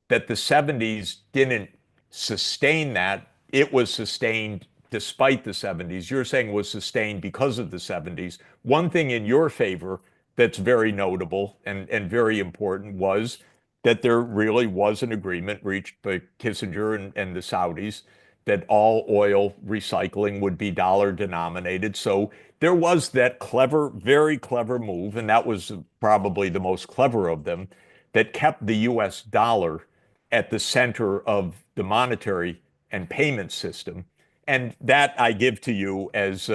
That the 70s didn't sustain that. It was sustained despite the 70s. You're saying was sustained because of the 70s. One thing in your favor that's very notable and very important was that there really was an agreement reached by Kissinger and the Saudis that all oil recycling would be dollar denominated. So there was that clever, very clever move, and that was probably the most clever of them, that kept the US dollar at the center of the monetary and payment system. And that I give to you as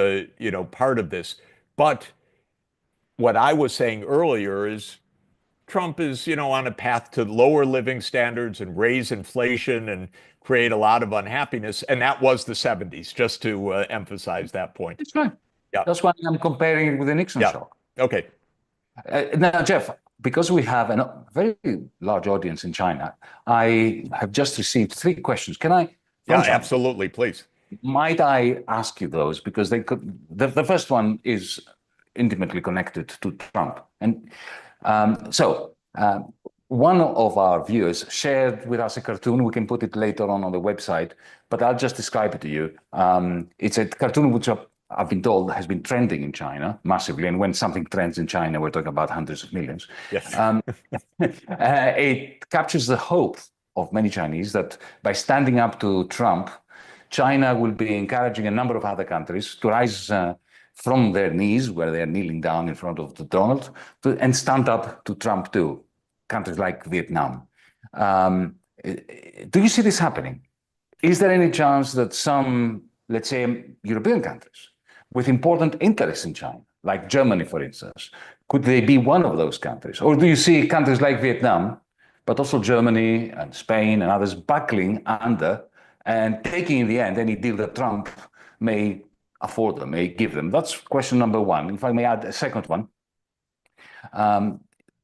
part of this. But what I was saying earlier is Trump is, on a path to lower living standards and raise inflation and create a lot of unhappiness. And that was the 70s, just to emphasize that point. That's right. Yeah. That's why I'm comparing it with the Nixon shock. Okay. Now, Jeff, because we have a very large audience in China, I have just received 3 questions. Can I? Yeah, absolutely, please. Might I ask you those? Because they could. The first one is intimately connected to Trump. And one of our viewers shared with us a cartoon. We can put it later on the website, but I'll just describe it to you. It's a cartoon which I've been told has been trending in China massively. And when something trends in China, we're talking about hundreds of millions. Yes. It captures the hope of many Chinese that by standing up to Trump, China will be encouraging a number of other countries to rise from their knees, where they are kneeling down in front of the Donald, and stand up to Trump too. Countries like Vietnam. Do you see this happening? Is there any chance that some, let's say, European countries with important interests in China, like Germany, for instance, could they be one of those countries? Or do you see countries like Vietnam, but also Germany and Spain and others buckling under and taking in the end any deal that Trump may afford them, may give them? That's question number one. If I may add a second one,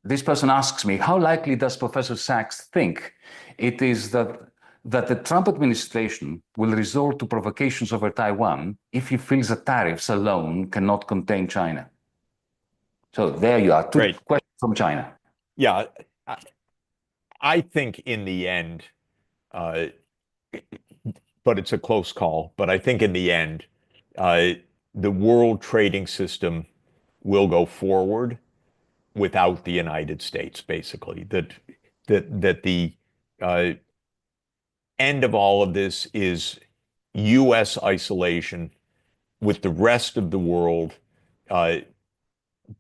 this person asks me, how likely does Professor Sachs think it is that the Trump administration will resort to provocations over Taiwan if he feels that tariffs alone cannot contain China? So there you are, two Right. questions from China. Yeah, I think in the end, but it's a close call, but I think in the end, the world trading system will go forward without the United States, basically. That the end of all of this is U.S. isolation with the rest of the world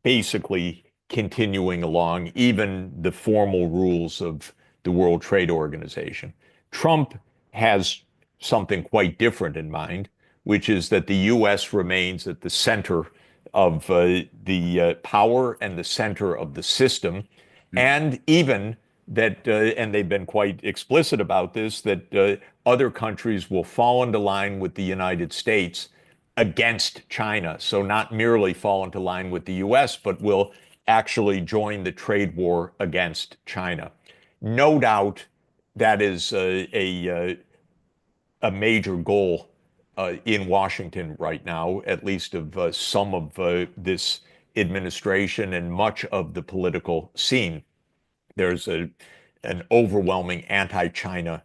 basically continuing along, even the formal rules of the World Trade Organization. Trump has something quite different in mind, which is that the U.S. remains at the center of the power and the center of the system, and even that, and they've been quite explicit about this, that other countries will fall into line with the United States against China. So not merely fall into line with the US, but will actually join the trade war against China. No doubt that is a major goal in Washington right now, at least of some of this administration and much of the political scene. There's an overwhelming anti-China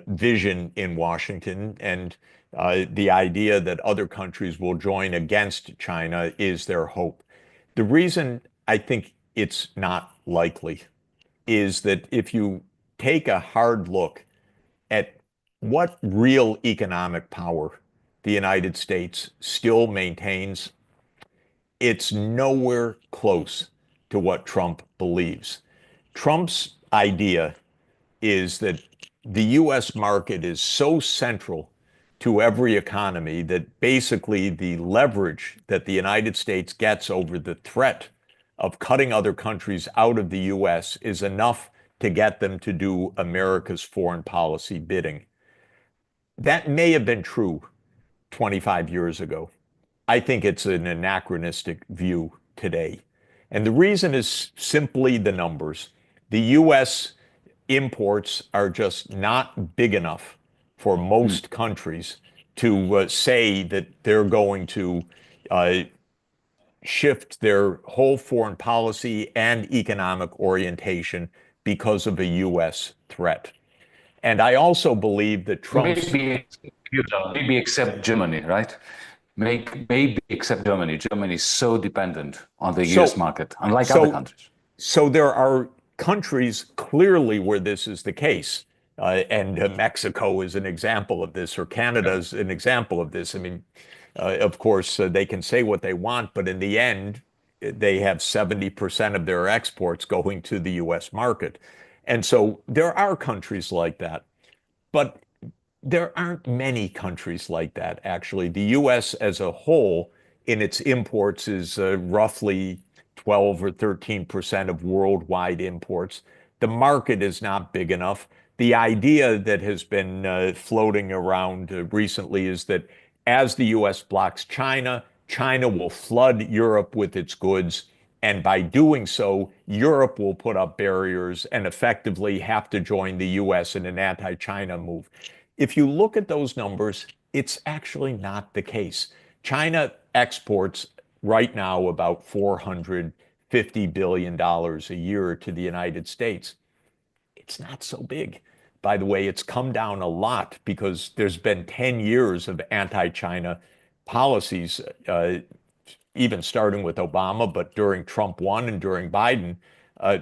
vision in Washington, and the idea that other countries will join against China is their hope. The reason I think it's not likely is that if you take a hard look at what real economic power the United States still maintains, it's nowhere close to what Trump believes. Trump's idea is that the US market is so central to every economy that basically the leverage that the United States gets over the threat of cutting other countries out of the US is enough to get them to do America's foreign policy bidding. That may have been true 25 years ago. I think it's an anachronistic view today. And the reason is simply the numbers. The US imports are just not big enough for most countries to say that they're going to shift their whole foreign policy and economic orientation because of a US threat. And I also believe that Trump's Maybe except Germany, right? Maybe except Germany. Germany is so dependent on the US so market, unlike other so countries. so there are countries clearly where this is the case. And Mexico is an example of this, or Canada is an example of this. I mean, of course, they can say what they want, but in the end, they have 70% of their exports going to the US market. And so there are countries like that. But there aren't many countries like that, actually. The US as a whole, in its imports, is roughly 12 or 13% of worldwide imports. The market is not big enough. The idea that has been floating around recently is that as the US blocks China, China will flood Europe with its goods. And by doing so, Europe will put up barriers and effectively have to join the US in an anti-China move. If you look at those numbers, it's actually not the case. China exports right now about $450 billion a year to the United States. It's not so big. By the way, it's come down a lot because there's been 10 years of anti-China policies, even starting with Obama, but during Trump 1 and during Biden.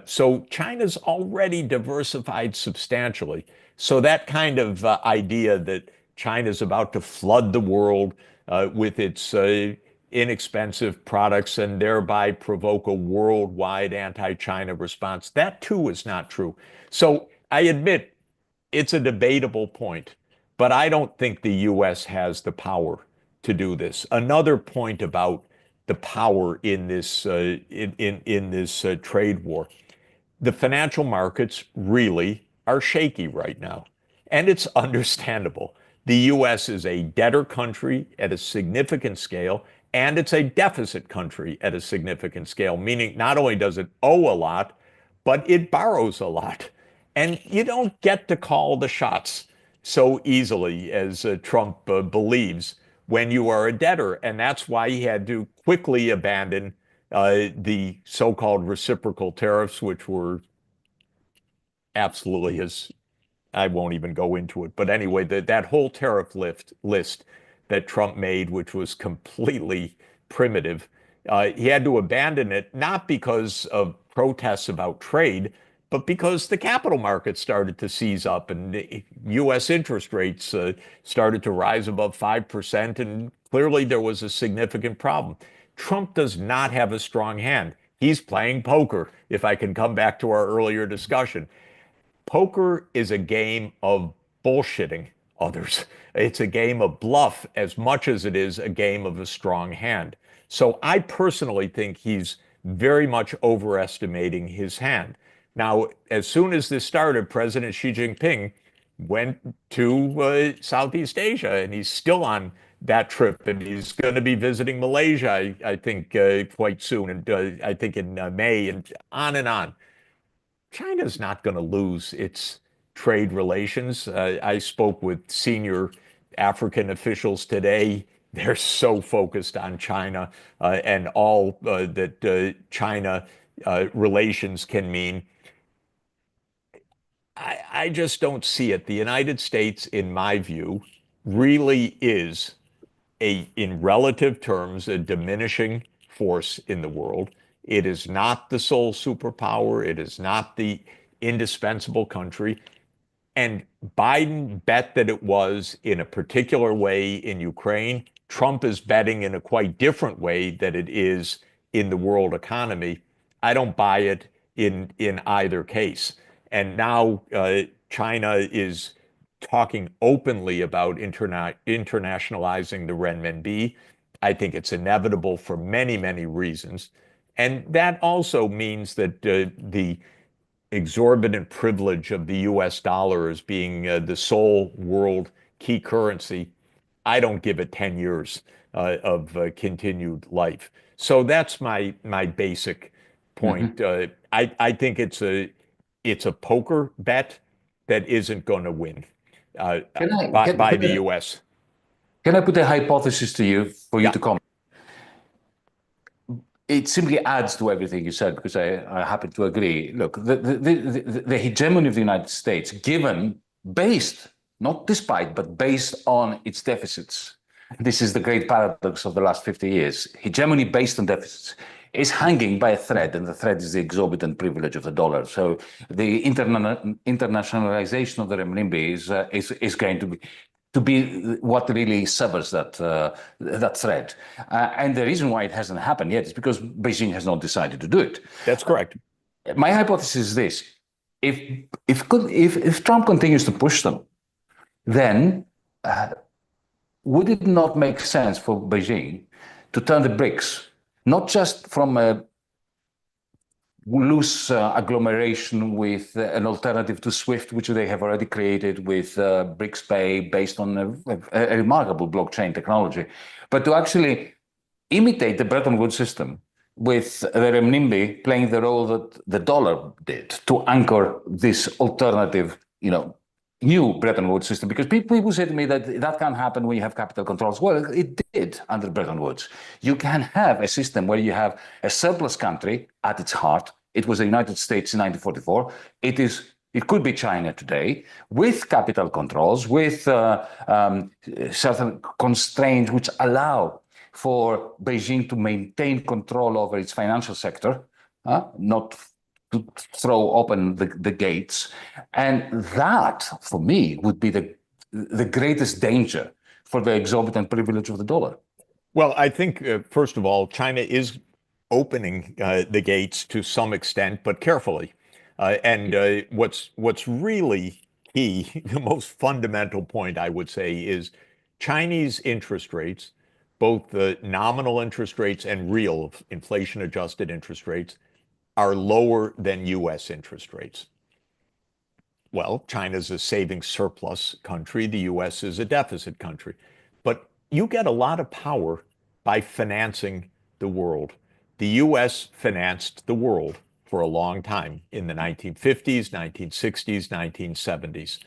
So China's already diversified substantially. So that kind of idea that China's about to flood the world with its inexpensive products and thereby provoke a worldwide anti-China response. That too is not true. So I admit it's a debatable point, but I don't think the US has the power to do this. Another point about the power in this trade war. The financial markets really are shaky right now, and it's understandable. The US is a debtor country at a significant scale, and it's a deficit country at a significant scale, meaning not only does it owe a lot, but it borrows a lot. And you don't get to call the shots so easily as Trump believes when you are a debtor. And that's why he had to quickly abandon the so-called reciprocal tariffs, which were absolutely his, I won't even go into it. But anyway, that whole tariff list that Trump made, which was completely primitive, he had to abandon it, not because of protests about trade, but because the capital markets started to seize up and U.S. interest rates started to rise above 5%. And clearly there was a significant problem. Trump does not have a strong hand. He's playing poker, if I can come back to our earlier discussion. Poker is a game of bullshitting others. It's a game of bluff as much as it is a game of a strong hand. So I personally think he's very much overestimating his hand. Now, as soon as this started, President Xi Jinping went to Southeast Asia, and he's still on that trip, and he's going to be visiting Malaysia, I think, quite soon, and I think in May, and on and on. China's not going to lose its trade relations. I spoke with senior African officials today. They're so focused on China and all that China relations can mean. I just don't see it. The United States, in my view, really is in relative terms, a diminishing force in the world. It is not the sole superpower. It is not the indispensable country. And Biden bet that it was in a particular way in Ukraine. Trump is betting in a quite different way that it is in the world economy. I don't buy it in either case. And now China is talking openly about internationalizing the renminbi. I think it's inevitable for many, many reasons. And that also means that the exorbitant privilege of the US dollar as being the sole world key currency, I don't give it 10 years of continued life. So that's my basic point. Mm-hmm. I think it's a poker bet that isn't going to win by the US. Can I put a hypothesis to you for you to comment? It simply adds to everything you said because I happen to agree. Look, the hegemony of the United States, based, not despite, but based on its deficits. This is the great paradox of the last 50 years. Hegemony based on deficits is hanging by a thread, and the thread is the exorbitant privilege of the dollar. So the internationalization of the renminbi is going to be what really severs that thread. And the reason why it hasn't happened yet is because Beijing has not decided to do it. That's correct. My hypothesis is this: if Trump continues to push them, then would it not make sense for Beijing to turn the BRICS, not just from a loose agglomeration with an alternative to SWIFT, which they have already created with BRICS Pay based on a remarkable blockchain technology, but to actually imitate the Bretton Woods system with the renminbi playing the role that the dollar did to anchor this alternative, new Bretton Woods system. Because people say to me that can't happen when you have capital controls. Well, it did under Bretton Woods. You can have a system where you have a surplus country at its heart. It was the United States in 1944. It could be China today, with capital controls, with certain constraints which allow for Beijing to maintain control over its financial sector, not to throw open the gates. And that, for me, would be the greatest danger for the exorbitant privilege of the dollar. Well, I think, first of all, China is opening the gates to some extent, but carefully. And what's really key, the most fundamental point I would say is Chinese interest rates, both the nominal interest rates and real inflation-adjusted interest rates, are lower than U.S. interest rates. Well, China's a saving surplus country. The U.S. is a deficit country. But you get a lot of power by financing the world. The U.S. financed the world for a long time in the 1950s, 1960s, 1970s.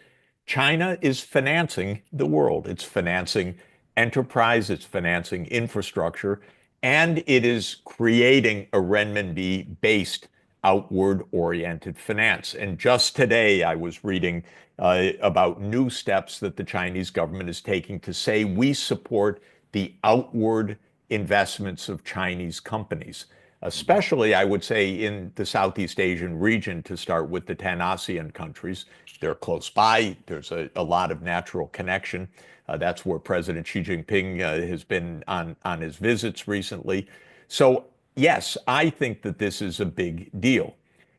China is financing the world. It's financing enterprise, it's financing infrastructure, and it is creating a renminbi-based outward-oriented finance. And just today, I was reading about new steps that the Chinese government is taking to say we support the outward investments of Chinese companies, especially, I would say, in the Southeast Asian region, to start with the 10 ASEAN countries. They're close by. There's a lot of natural connection. That's where President Xi Jinping has been on his visits recently. So yes, I think that this is a big deal.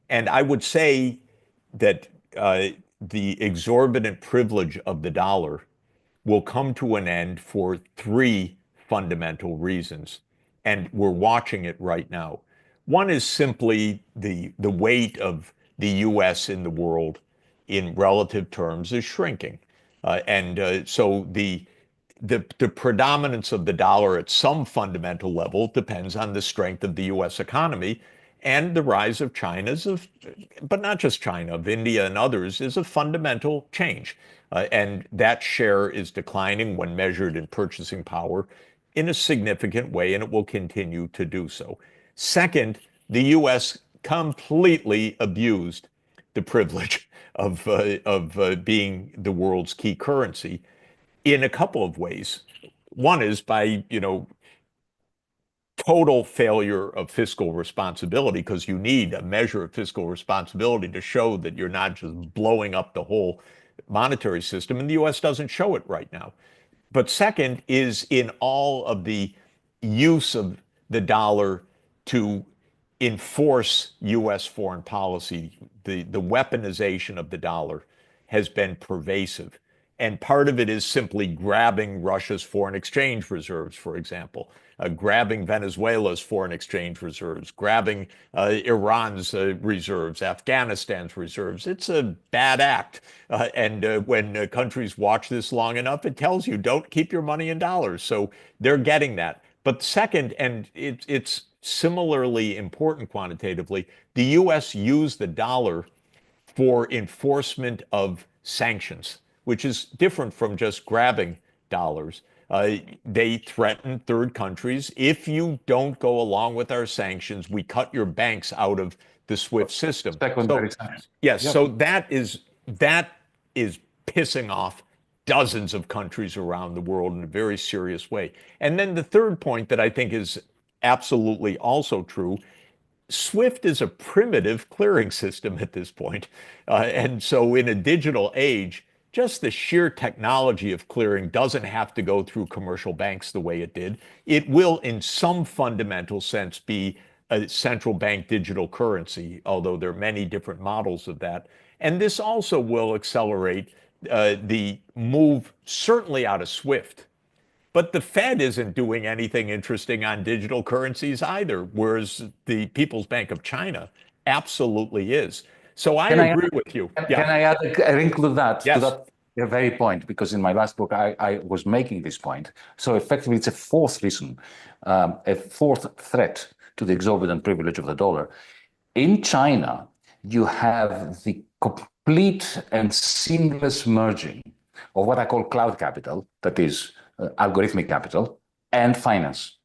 And I would say that the exorbitant privilege of the dollar will come to an end for three fundamental reasons. And we're watching it right now. One is simply the weight of the US in the world in relative terms is shrinking. So the predominance of the dollar at some fundamental level depends on the strength of the US economy, and the rise of China's, but not just China, of India and others, is a fundamental change. And that share is declining when measured in purchasing power in a significant way, and it will continue to do so. Second, the US completely abused the privilege of being the world's key currency in a couple of ways. One is by, total failure of fiscal responsibility, because you need a measure of fiscal responsibility to show that you're not just blowing up the whole monetary system, and the US doesn't show it right now. But second is in all of the use of the dollar to enforce US foreign policy. The weaponization of the dollar has been pervasive. And part of it is simply grabbing Russia's foreign exchange reserves, for example, grabbing Venezuela's foreign exchange reserves, grabbing Iran's reserves, Afghanistan's reserves. It's a bad act. And when countries watch this long enough, it tells you don't keep your money in dollars. So they're getting that. But second, and it's similarly important quantitatively, the US used the dollar for enforcement of sanctions, which is different from just grabbing dollars. They threaten third countries. If you don't go along with our sanctions, we cut your banks out of the SWIFT system. Secondary sanctions. Yes, Yep. so that is pissing off dozens of countries around the world in a very serious way. And then the third point that I think is absolutely also true, SWIFT is a primitive clearing system at this point. And so in a digital age, just the sheer technology of clearing doesn't have to go through commercial banks the way it did. It will, in some fundamental sense, be a central bank digital currency, although there are many different models of that. And this also will accelerate the move, certainly out of SWIFT. But the Fed isn't doing anything interesting on digital currencies either, whereas the People's Bank of China absolutely is. So I agree with you. Can I add a wrinkle to that? Yes. To that very point, because in my last book, I was making this point. So effectively, it's a fourth reason, a fourth threat to the exorbitant privilege of the dollar. In China, you have the complete and seamless merging of what I call cloud capital, that is algorithmic capital, and finance.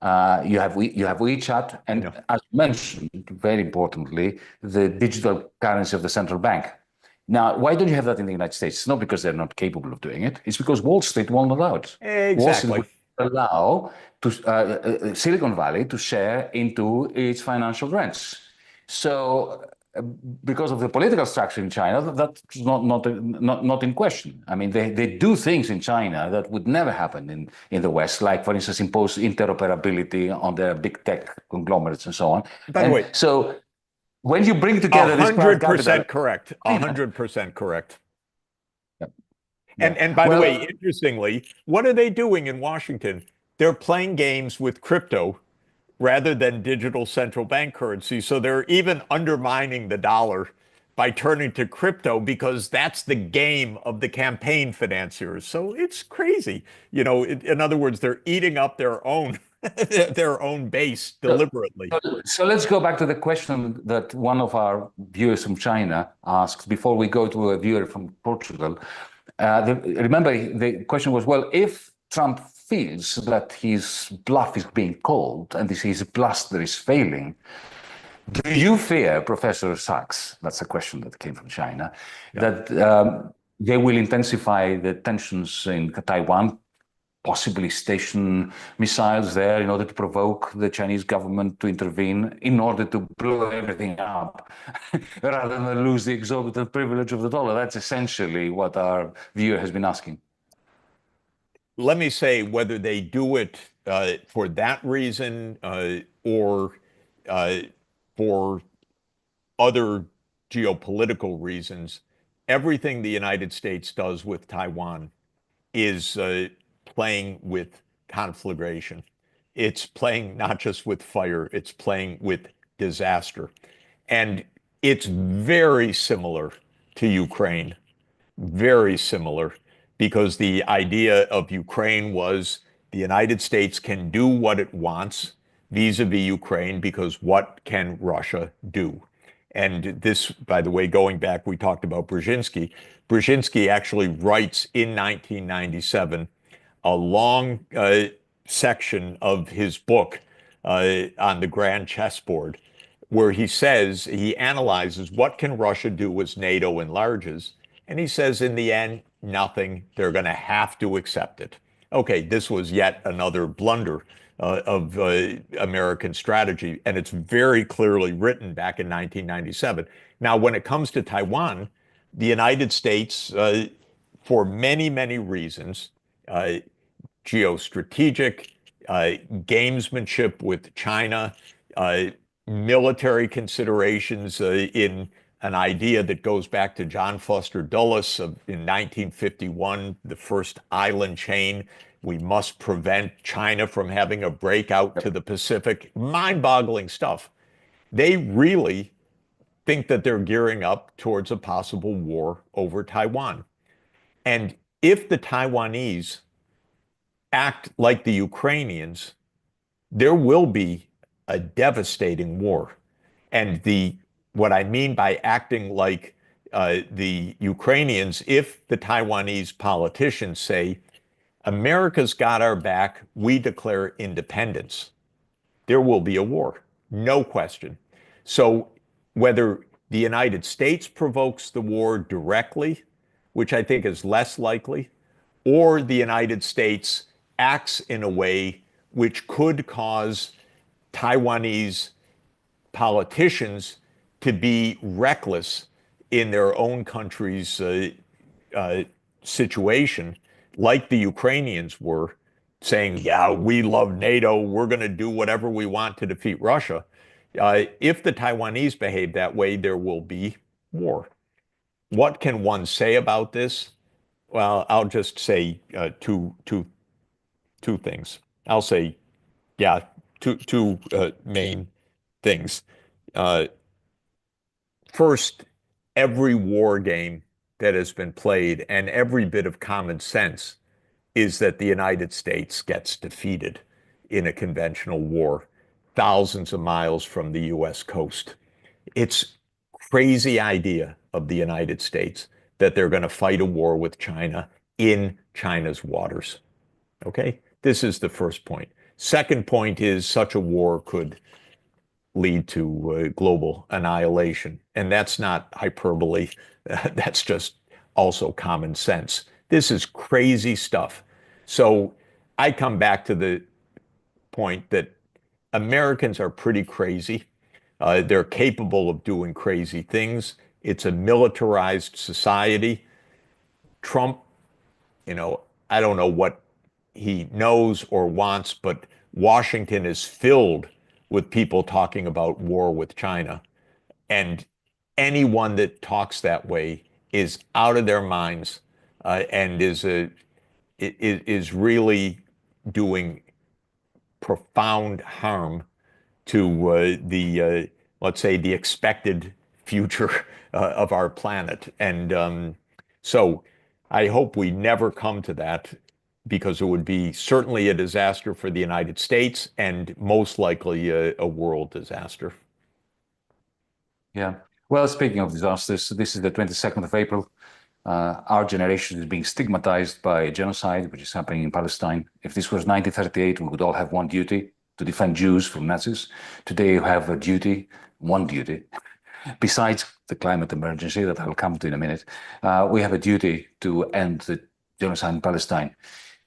You have WeChat, and as mentioned, very importantly, the digital currency of the central bank. Now, why don't you have that in the United States? It's not because they're not capable of doing it. It's because Wall Street won't allow it. Exactly. Wall Street will allow Silicon Valley to share into its financial rents. So because of the political structure in China, that's not in question. I mean, they do things in China that would never happen in the West, like, for instance, impose interoperability on their big tech conglomerates and so on. By the And way, so when you bring together this private capital, 100% correct. 100% correct. yeah, yeah. And by the way, Well, interestingly, what are they doing in Washington? They're playing games with crypto rather than digital central bank currency. So they're even undermining the dollar by turning to crypto because that's the game of the campaign financiers. So it's crazy. You know, in other words, they're eating up their own their own base deliberately. so let's go back to the question that one of our viewers from China asked before we go to a viewer from Portugal. Remember, the question was, well, if Trump feels that his bluff is being called and his bluster is failing, do you fear, Professor Sachs, that's a question that came from China, that they will intensify the tensions in Taiwan, possibly station missiles there in order to provoke the Chinese government to intervene in order to blow everything up rather than lose the exorbitant privilege of the dollar? That's essentially what our viewer has been asking. Let me say whether they do it for that reason or for other geopolitical reasons, everything the United States does with Taiwan is playing with conflagration. It's playing not just with fire, it's playing with disaster. And it's very similar to Ukraine, very similar, because the idea of Ukraine was the United States can do what it wants vis-a-vis Ukraine because what can Russia do? And this, by the way, going back, we talked about Brzezinski. Brzezinski actually writes in 1997 a long section of his book on the grand chessboard, where he says, he analyzes what can Russia do as NATO enlarges. And he says, in the end, nothing. They're going to have to accept it. Okay, this was yet another blunder of American strategy, and it's very clearly written back in 1997. Now, when it comes to Taiwan, the United States, for many, many reasons, geostrategic, gamesmanship with China, military considerations in an idea that goes back to John Foster Dulles in 1951, the first island chain. We must prevent China from having a breakout to the Pacific. Mind-boggling stuff. They really think that they're gearing up towards a possible war over Taiwan. And if the Taiwanese act like the Ukrainians, there will be a devastating war. And what I mean by acting like the Ukrainians, if the Taiwanese politicians say, America's got our back, we declare independence, there will be a war, no question. So whether the United States provokes the war directly, which I think is less likely, or the United States acts in a way which could cause Taiwanese politicians to be reckless in their own country's situation, like the Ukrainians were, saying, yeah, we love NATO, we're going to do whatever we want to defeat Russia. If the Taiwanese behave that way, there will be war. What can one say about this? Well, I'll just say two things. I'll say, yeah, two main things. First, every war game that has been played and every bit of common sense is that the United States gets defeated in a conventional war thousands of miles from the US coast. It's crazy idea of the United States that they're going to fight a war with China in China's waters. Okay? This is the first point. Second point is such a war could lead to global annihilation. And that's not hyperbole. That's just also common sense. This is crazy stuff. So I come back to the point that Americans are pretty crazy. They're capable of doing crazy things. It's a militarized society. Trump, you know, I don't know what he knows or wants, but Washington is filled with people talking about war with China. And anyone that talks that way is out of their minds, and is really doing profound harm to let's say, the expected future of our planet. And so I hope we never come to that, because it would be certainly a disaster for the United States and most likely a world disaster. Yeah. Well, speaking of disasters, this is the 22nd of April. Our generation is being stigmatized by genocide, which is happening in Palestine. If this was 1938, we would all have one duty: to defend Jews from Nazis. Today, you have a duty, one duty, besides the climate emergency that I'll come to in a minute. We have a duty to end the genocide in Palestine.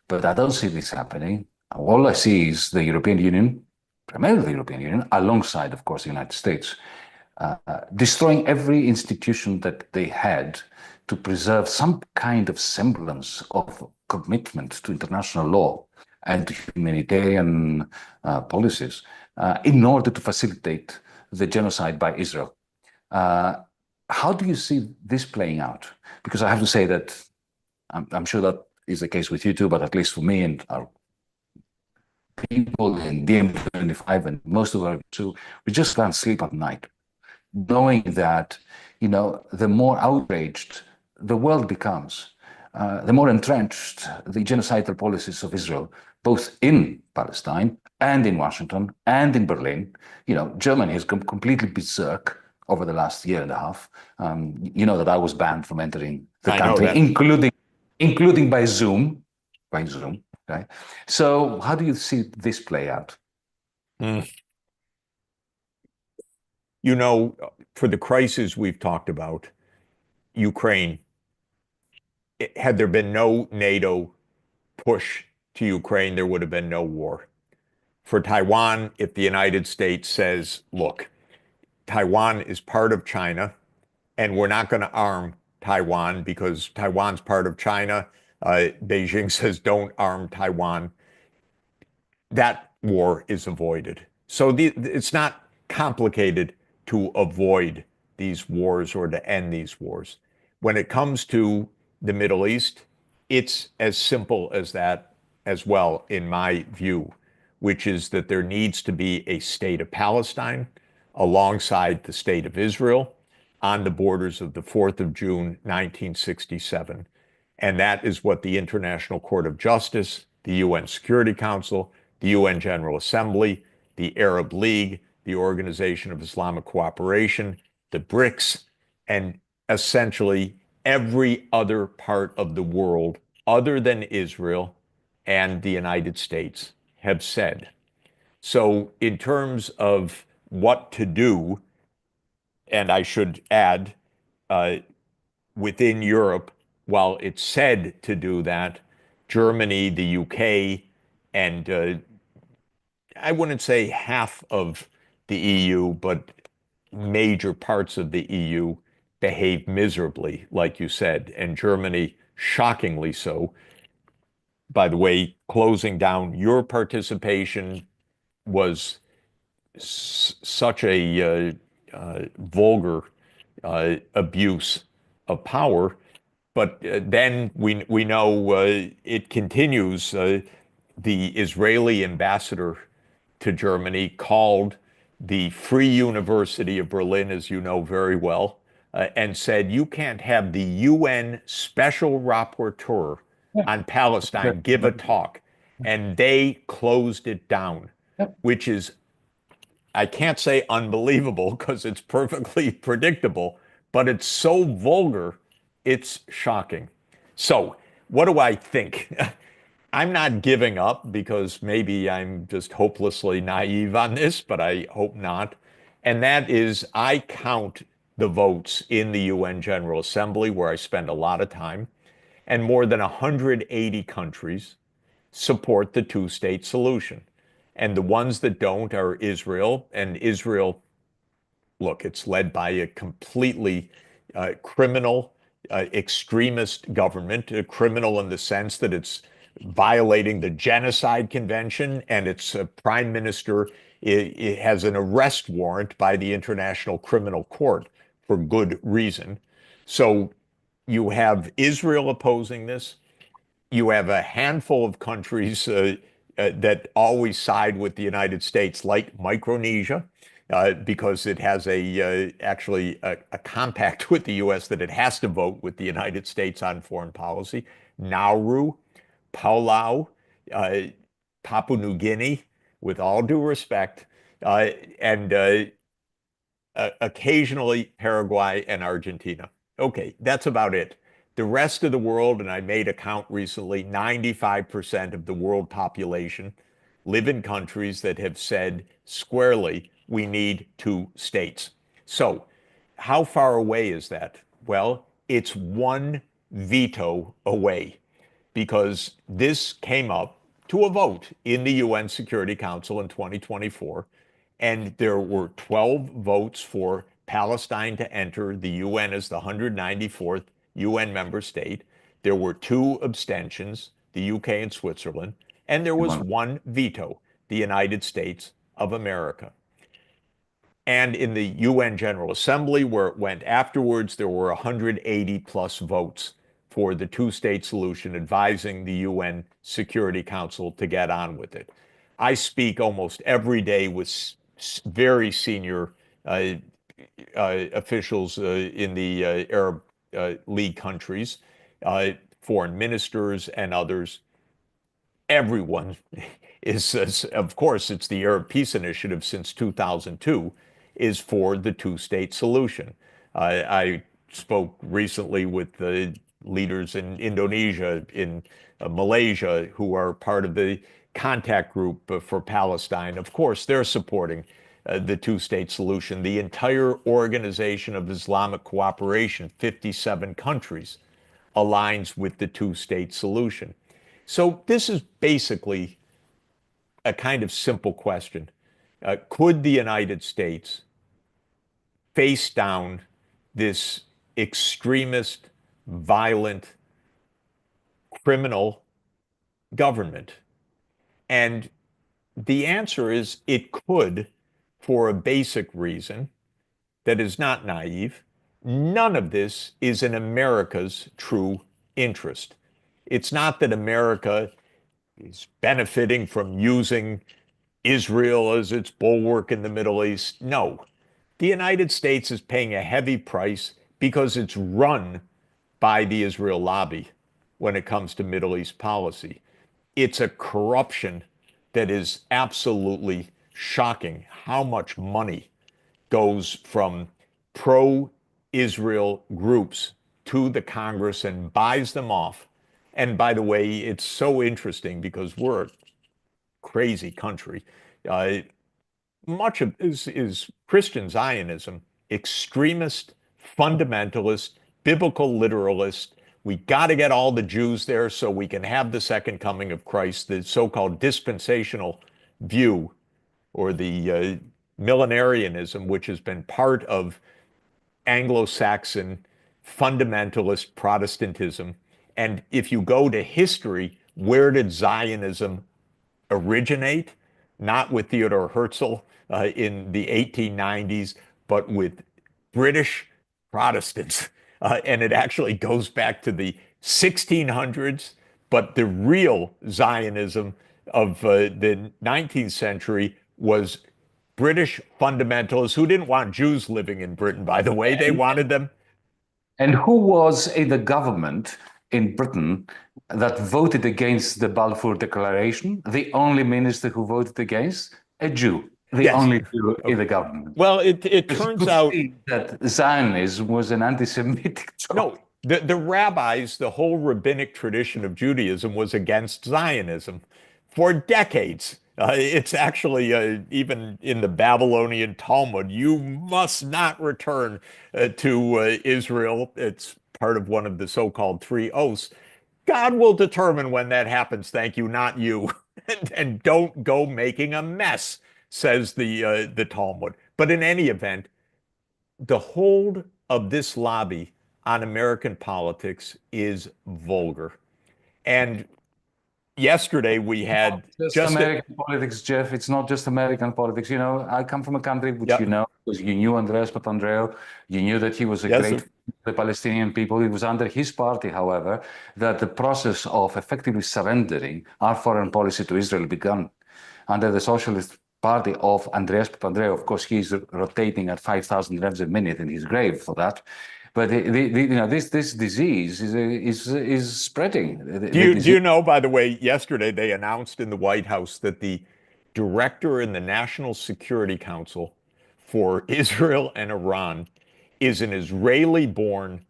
But I don't see this happening. All I see is the European Union, primarily the European Union, alongside, of course, the United States, destroying every institution that they had to preserve some kind of semblance of commitment to international law and to humanitarian policies in order to facilitate the genocide by Israel. How do you see this playing out? Because I have to say that I'm sure that is the case with you too, but at least for me and our people in DM25 and most of our too, we just can't sleep at night, knowing that, the more outraged the world becomes, the more entrenched the genocidal policies of Israel, both in Palestine and in Washington and in Berlin. Germany has gone completely berserk over the last year and a half. You know that I was banned from entering the country, including by Zoom, right? So how do you see this play out? Mm. For the crisis we've talked about, Ukraine, had there been no NATO push to Ukraine, there would have been no war. For Taiwan, if the United States says, look, Taiwan is part of China, and we're not going to arm Taiwan because Taiwan's part of China, Beijing says don't arm Taiwan, that war is avoided. So it's not complicated to avoid these wars or to end these wars. When it comes to the Middle East, it's as simple as that as well, in my view, which is that there needs to be a state of Palestine alongside the state of Israel on the borders of the 4th of June, 1967. And that is what the International Court of Justice, the UN Security Council, the UN General Assembly, the Arab League, the Organization of Islamic Cooperation, the BRICS, and essentially every other part of the world other than Israel and the United States have said. So in terms of what to do, and I should add, within Europe, while it's said to do that, Germany, the UK, and I wouldn't say half of the EU, but major parts of the EU behave miserably, like you said, and Germany, shockingly so. By the way, closing down your participation was such a vulgar abuse of power. But then we know it continues. The Israeli ambassador to Germany called the Free University of Berlin, as you know very well, and said, you can't have the UN Special Rapporteur on Palestine give a talk. And they closed it down, which is, I can't say unbelievable because it's perfectly predictable, but it's so vulgar, it's shocking. So, what do I think? I'm not giving up because maybe I'm just hopelessly naive on this, but I hope not. And that is, I count the votes in the UN General Assembly, where I spend a lot of time, and more than 180 countries support the two-state solution. And the ones that don't are Israel, and Israel look, it's led by a completely criminal, extremist government, criminal in the sense that it's violating the Genocide Convention, and its prime minister it has an arrest warrant by the International Criminal Court for good reason. So you have Israel opposing this. You have a handful of countries that always side with the United States, like Micronesia, because it has actually a compact with the U.S. that it has to vote with the United States on foreign policy. Nauru, Palau, uh, Papua New Guinea, with all due respect, and occasionally Paraguay and Argentina. Okay, that's about it. The rest of the world, and I made a count recently, 95% of the world population live in countries that have said squarely, we need two states. So, how far away is that? Well, it's one veto away, because this came up to a vote in the UN Security Council in 2024, and there were 12 votes for Palestine to enter the UN as the 194th UN member state. There were two abstentions, the UK and Switzerland, and there was one veto, the United States of America. And in the UN General Assembly, where it went afterwards, there were 180 plus votes for the two-state solution, advising the UN Security Council to get on with it. I speak almost every day with very senior officials in the Arab League countries, foreign ministers and others. Everyone is, of course, it's the Arab Peace Initiative since 2002, is for the two-state solution. I spoke recently with the leaders in Indonesia, in Malaysia, who are part of the contact group for Palestine. Of course, they're supporting the two-state solution. The entire Organization of Islamic Cooperation, 57 countries, aligns with the two-state solution. So this is basically a kind of simple question. Could the United States face down this extremist, violent, criminal government? And the answer is it could, for a basic reason that is not naive. None of this is in America's true interest. It's not that America is benefiting from using Israel as its bulwark in the Middle East. No. The United States is paying a heavy price because it's run by the Israel lobby when it comes to Middle East policy. It's a corruption that is absolutely shocking how much money goes from pro-Israel groups to the Congress and buys them off. And by the way, it's so interesting because we're a crazy country. Much of this is Christian Zionism, extremist, fundamentalist, biblical literalist. We got to get all the Jews there so we can have the second coming of Christ, the so-called dispensational view, or the millenarianism, which has been part of Anglo-Saxon fundamentalist Protestantism. And if you go to history, where did Zionism originate? Not with Theodore Herzl in the 1890s, but with British Protestants. And it actually goes back to the 1600s. But the real Zionism of the 19th century was British fundamentalists who didn't want Jews living in Britain, by the way. They wanted them. And who was in the government in Britain that voted against the Balfour Declaration? The only minister who voted against? A Jew. The Yes. only Jew in the government. Well, it turns out that Zionism was an anti-Semitic joke. No, the rabbis, the whole rabbinic tradition of Judaism was against Zionism for decades. It's actually even in the Babylonian Talmud, you must not return to Israel. It's part of one of the so-called three oaths. God will determine when that happens, thank you, not you. And don't go making a mess, says the Talmud. But in any event, the hold of this lobby on American politics is vulgar. And yesterday we Not had just just a, American politics, Jeff. It's not just American politics. You know, I come from a country which yeah, you know, because you knew Andres Papandreou. You knew that he was a yes, great sir. friend of the Palestinian people. It was under his party, however, that the process of effectively surrendering our foreign policy to Israel began. Under the Socialist Party of Andreas Papandreou, of course, he's rotating at 5,000 revs a minute in his grave for that. But you know, this disease is spreading. The Do disease. you know, by the way, yesterday they announced in the White House that the director in the National Security Council for Israel and Iran is an Israeli-born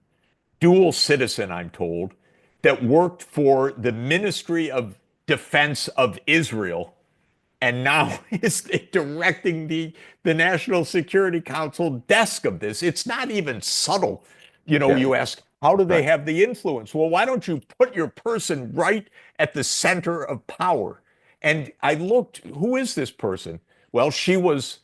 dual citizen, I'm told, that worked for the Ministry of Defense of Israel and now is directing the National Security Council desk of this. It's not even subtle. You know, Yeah, you ask, how do they right. have the influence? Well, why don't you put your person right at the center of power? And I looked, who is this person? Well, she was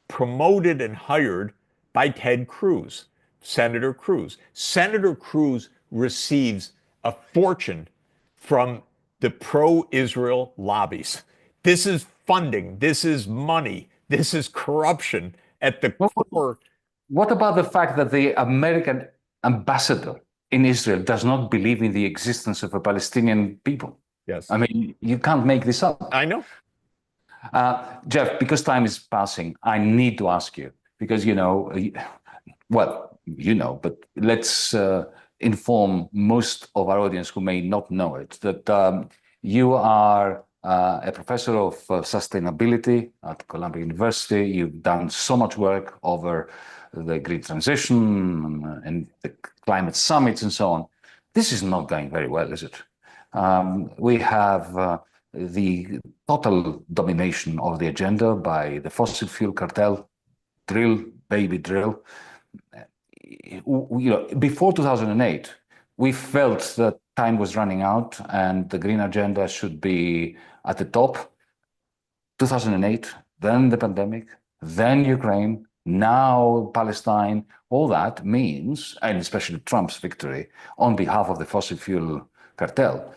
promoted and hired by Ted Cruz, Senator Cruz. Senator Cruz receives a fortune from the pro Israel lobbies. This is funding, this is money, this is corruption at the What, core. what about the fact that the American ambassador in Israel does not believe in the existence of a Palestinian people? Yes, I mean, you can't make this up. I know. Jeff, because time is passing, I need to ask you because you know, well, you know, but let's inform most of our audience who may not know it that you are a professor of sustainability at Columbia University. You've done so much work over the green transition and the climate summits and so on. This is not going very well, is it? We have the total domination of the agenda by the fossil fuel cartel, drill, baby, drill. You know, before 2008, we felt that time was running out and the green agenda should be at the top. 2008, then the pandemic, then Ukraine, now Palestine. All that means, and especially Trump's victory on behalf of the fossil fuel cartel,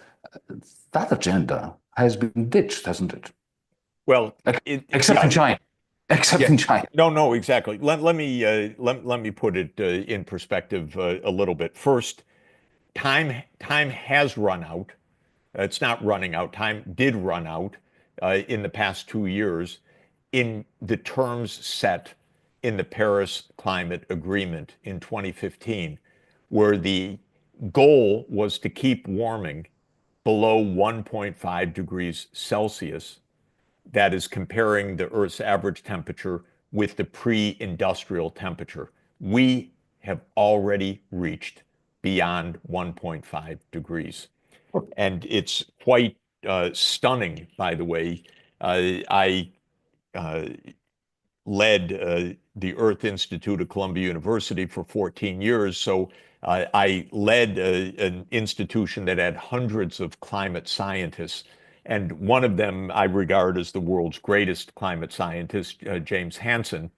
that agenda has been ditched, hasn't it? Well, Except in yeah, China. Except yeah. in China. No, no, exactly. Let me put it in perspective a little bit. First, time has run out. It's not running out. Time did run out in the past 2 years in the terms set in the Paris Climate Agreement in 2015, where the goal was to keep warming below 1.5 degrees Celsius. That is comparing the Earth's average temperature with the pre-industrial temperature. We have already reached beyond 1.5 degrees. And it's quite stunning, by the way. I uh, led the Earth Institute at Columbia University for 14 years. So I led an institution that had hundreds of climate scientists. And one of them I regard as the world's greatest climate scientist, James Hansen.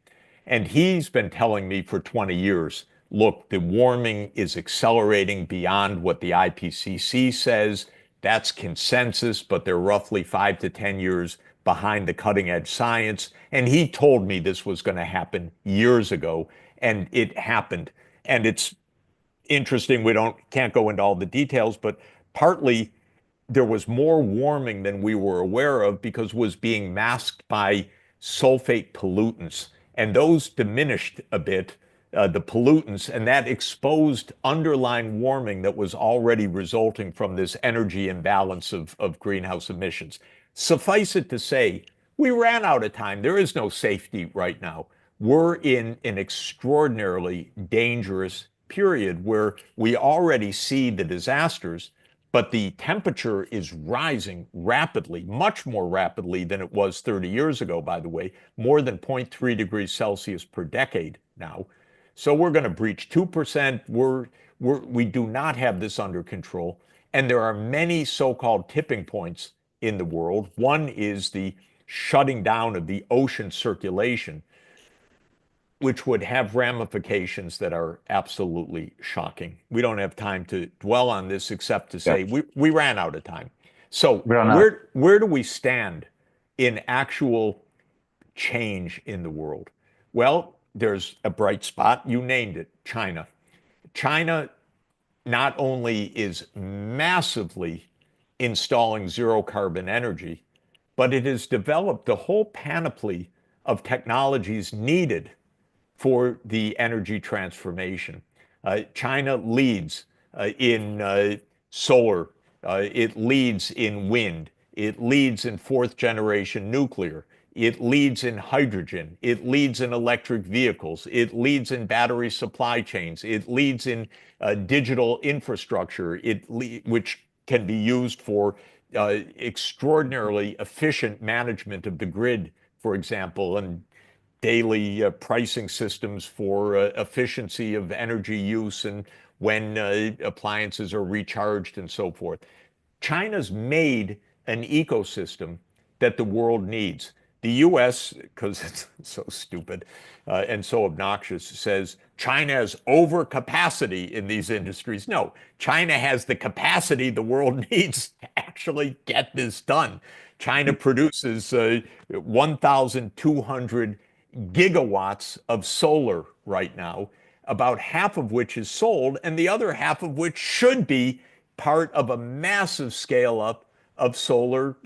And he's been telling me for 20 years, look, the warming is accelerating beyond what the IPCC says. That's consensus, but they're roughly 5 to 10 years behind the cutting edge science. And he told me this was going to happen years ago, and it happened. And it's interesting. Can't go into all the details, but partly there was more warming than we were aware of because it was being masked by sulfate pollutants. And those diminished a bit, the pollutants, and that exposed underlying warming that was already resulting from this energy imbalance of greenhouse emissions. Suffice it to say, we ran out of time. There is no safety right now. We're in an extraordinarily dangerous period where we already see the disasters, but the temperature is rising rapidly, much more rapidly than it was 30 years ago, by the way, more than 0.3 degrees Celsius per decade now. So we're going to breach 2%. We do not have this under control. And there are many so-called tipping points in the world. One is the shutting down of the ocean circulation. which would have ramifications that are absolutely shocking. We don't have time to dwell on this except to Yeah. say we ran out of time. So We are not. where do we stand in actual change in the world? Well, there's a bright spot. You named it, China. China not only is massively installing zero carbon energy, but it has developed the whole panoply of technologies needed for the energy transformation. China leads in solar, it leads in wind, it leads in fourth generation nuclear, it leads in hydrogen, it leads in electric vehicles, it leads in battery supply chains, it leads in digital infrastructure, which can be used for extraordinarily efficient management of the grid, for example, and daily pricing systems for efficiency of energy use and when appliances are recharged and so forth. China's made an ecosystem that the world needs. The US, because it's so stupid and so obnoxious, says China has overcapacity in these industries. No, China has the capacity the world needs to actually get this done. China produces 1,200 gigawatts of solar right now, about half of which is sold, and the other half of which should be part of a massive scale up of solar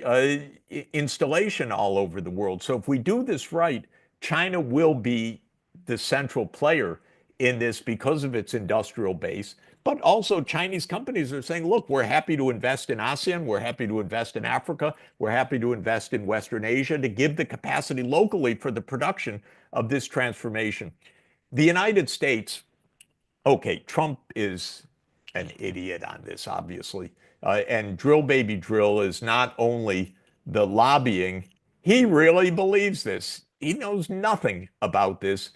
installation all over the world. So if we do this right, China will be the central player in this because of its industrial base. But also Chinese companies are saying, look, we're happy to invest in ASEAN, we're happy to invest in Africa, we're happy to invest in Western Asia to give the capacity locally for the production of this transformation. The United States, okay, Trump is an idiot on this, obviously. And drill, baby, drill is not only the lobbying, he really believes this. He knows nothing about this.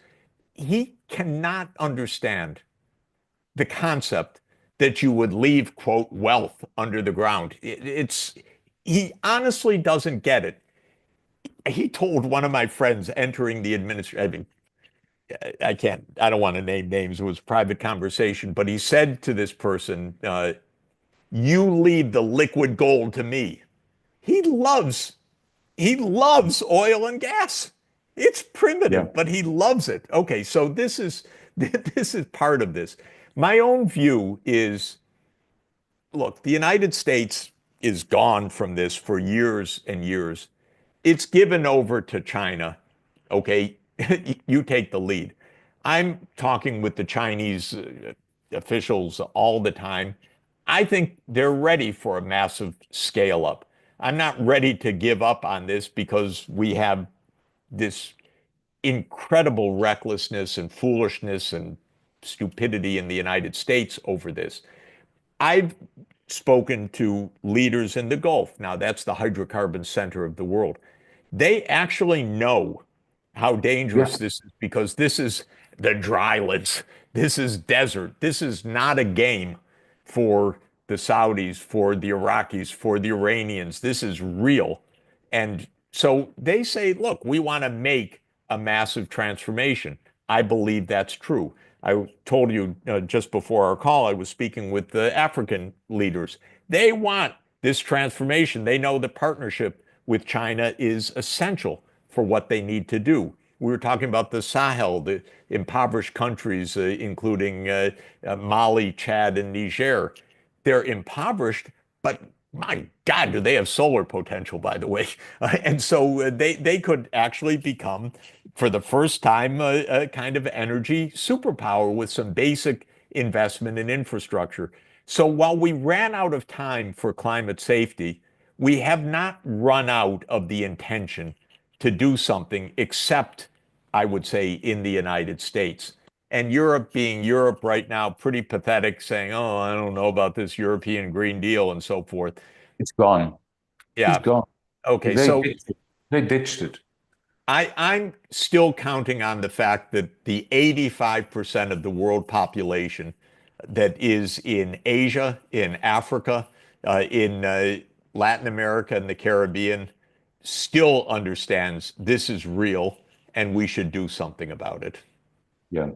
He cannot understand the concept that you would leave, quote, wealth under the ground. He honestly doesn't get it. He told one of my friends entering the administration, I don't want to name names, it was a private conversation, but he said to this person, you leave the liquid gold to me. He loves, he loves oil and gas. It's Yeah. primitive, but he loves it. Okay, so this is part of this. My own view is, look, the United States is gone from this for years and years. It's given over to China. Okay, you take the lead. I'm talking with the Chinese officials all the time. I think they're ready for a massive scale up. I'm not ready to give up on this because we have this incredible recklessness and foolishness and stupidity in the United States over this. I've spoken to leaders in the Gulf. Now, that's the hydrocarbon center of the world. They actually know how dangerous Yes. this is because this is the drylands. This is desert. This is not a game for the Saudis, for the Iraqis, for the Iranians. This is real. And so they say, look, we want to make a massive transformation. I believe that's true. I told you just before our call, I was speaking with the African leaders. They want this transformation. They know the partnership with China is essential for what they need to do. We were talking about the Sahel, the impoverished countries, including Mali, Chad, and Niger. They're impoverished, but my God, do they have solar potential, by the way? And so they could actually become, for the first time, a kind of energy superpower with some basic investment in infrastructure. So while we ran out of time for climate safety, we have not run out of the intention to do something, except, I would say, in the United States. And Europe being Europe right now, pretty pathetic, saying, oh, I don't know about this European Green Deal and so forth. It's gone. It's Yeah. gone. Okay. They So ditched it. They ditched it. I'm still counting on the fact that the 85% of the world population that is in Asia, in Africa, in Latin America, and the Caribbean still understands this is real and we should do something about it. Yeah.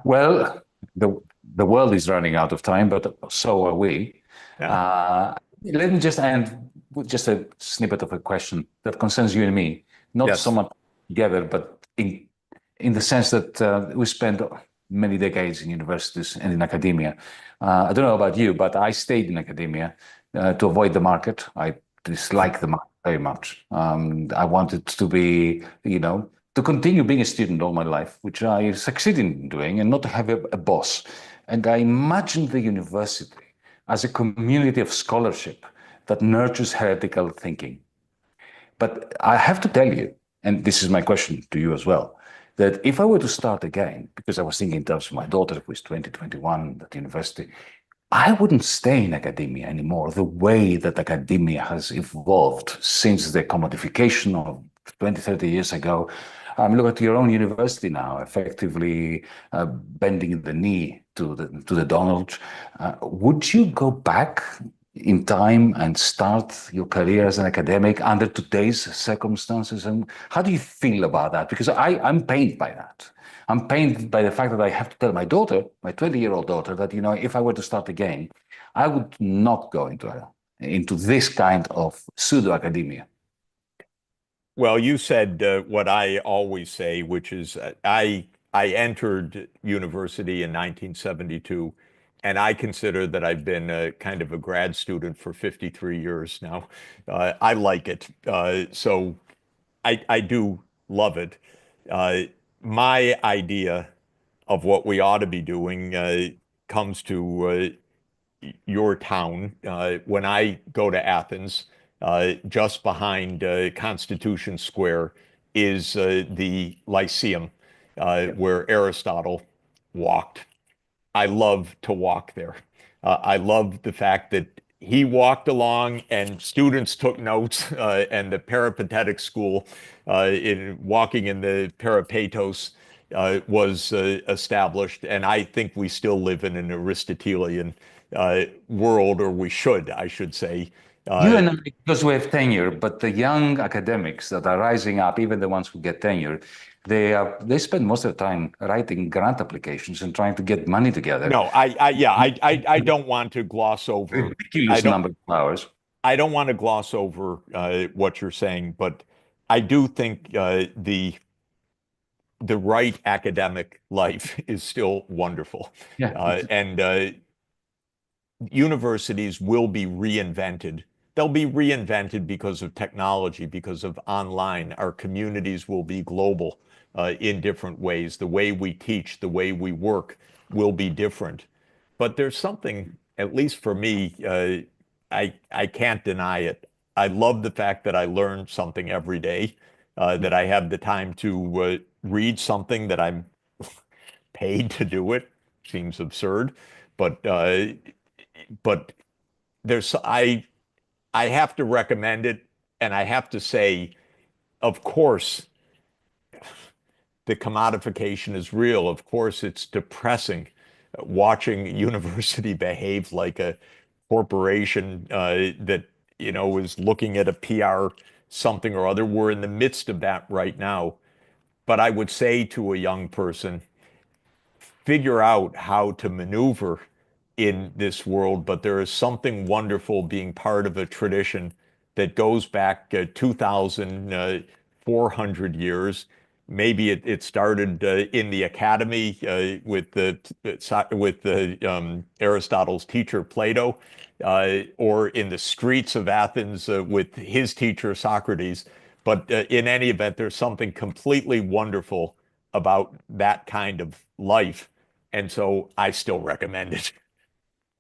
Well, the world is running out of time, but so are we. Yeah. Let me just end with just a snippet of a question that concerns you and me, not so Yes. much together, but in the sense that we spent many decades in universities and in academia. I don't know about you, but I stayed in academia to avoid the market. I dislike the market very much. I wanted to be, to continue being a student all my life, which I succeeded in doing, and not to have a boss. And I imagined the university as a community of scholarship that nurtures heretical thinking. But I have to tell you, and this is my question to you as well, that if I were to start again, because I was thinking in terms of my daughter who is 2021 at university, I wouldn't stay in academia anymore the way that academia has evolved since the commodification of 20, 30 years ago. Look at your own university now, effectively bending the knee to the Donald. Would you go back in time and start your career as an academic under today's circumstances? And how do you feel about that? Because I'm pained by that. I'm pained by the fact that I have to tell my daughter, my 20-year-old daughter, that if I were to start again, I would not go into this kind of pseudo academia. Well, you said what I always say, which is I entered university in 1972, and I consider that I've been kind of a grad student for 53 years now. I like it. So I do love it. Uh, my idea of what we ought to be doing comes to your town. When I go to Athens, just behind Constitution Square is the Lyceum, Yeah. where Aristotle walked. I love to walk there. I love the fact that he walked along and students took notes, and the peripatetic school in walking in the peripatos was established. And I think we still live in an Aristotelian world, or we should, I should say. You Uh, and I, because we have tenure, but the young academics that are rising up, even the ones who get tenure, they spend most of the time writing grant applications and trying to get money together. no, yeah, I don't want to gloss over. I Ridiculous don't, number of hours. I don't want to gloss over what you're saying, but I do think the right academic life is still wonderful, Yeah. and universities will be reinvented. They'll be reinvented because of technology, because of online. Our communities will be global in different ways. The way we teach, the way we work will be different. But there's something, at least for me, I can't deny it. I love the fact that I learn something every day, that I have the time to read something that I'm paid to do it. Seems absurd, but but there's I have to recommend it, and I have to say, of course, the commodification is real. Of course, it's depressing watching university behave like a corporation that is looking at a PR something or other. We're in the midst of that right now. But I would say to a young person, figure out how to maneuver in this world, but there is something wonderful being part of a tradition that goes back 2,400 years. Maybe it started in the academy with Aristotle's teacher Plato, or in the streets of Athens with his teacher Socrates. But in any event, there's something completely wonderful about that kind of life, and so I still recommend it.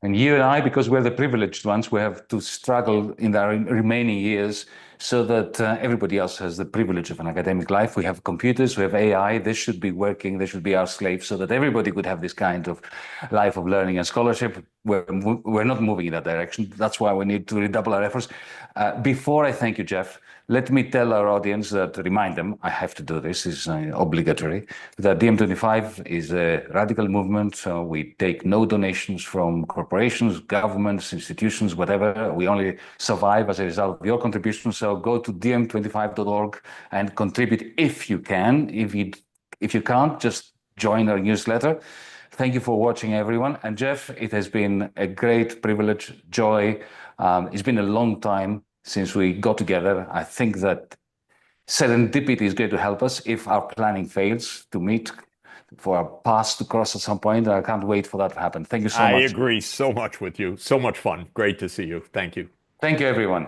And you and I, because we're the privileged ones, we have to struggle in our remaining years so that everybody else has the privilege of an academic life. We have computers, we have AI. This should be working. They should be our slaves so that everybody could have this kind of life of learning and scholarship. We're not moving in that direction. That's why we need to redouble our efforts. Before I thank you, Jeff, let me tell our audience that, remind them, I have to do this, is obligatory, that DM25 is a radical movement. So we take no donations from corporations, governments, institutions, whatever. We only survive as a result of your contributions. So go to dm25.org and contribute if you can. If you can't, just join our newsletter. Thank you for watching, everyone. And Jeff, it has been a great privilege, joy. It's been a long time since we got together. I think that serendipity is going to help us if our planning fails to meet for our paths to cross at some point. I can't wait for that to happen. Thank you so I much. agree so much with you. So much fun. Great to see you. Thank you. Thank you, everyone.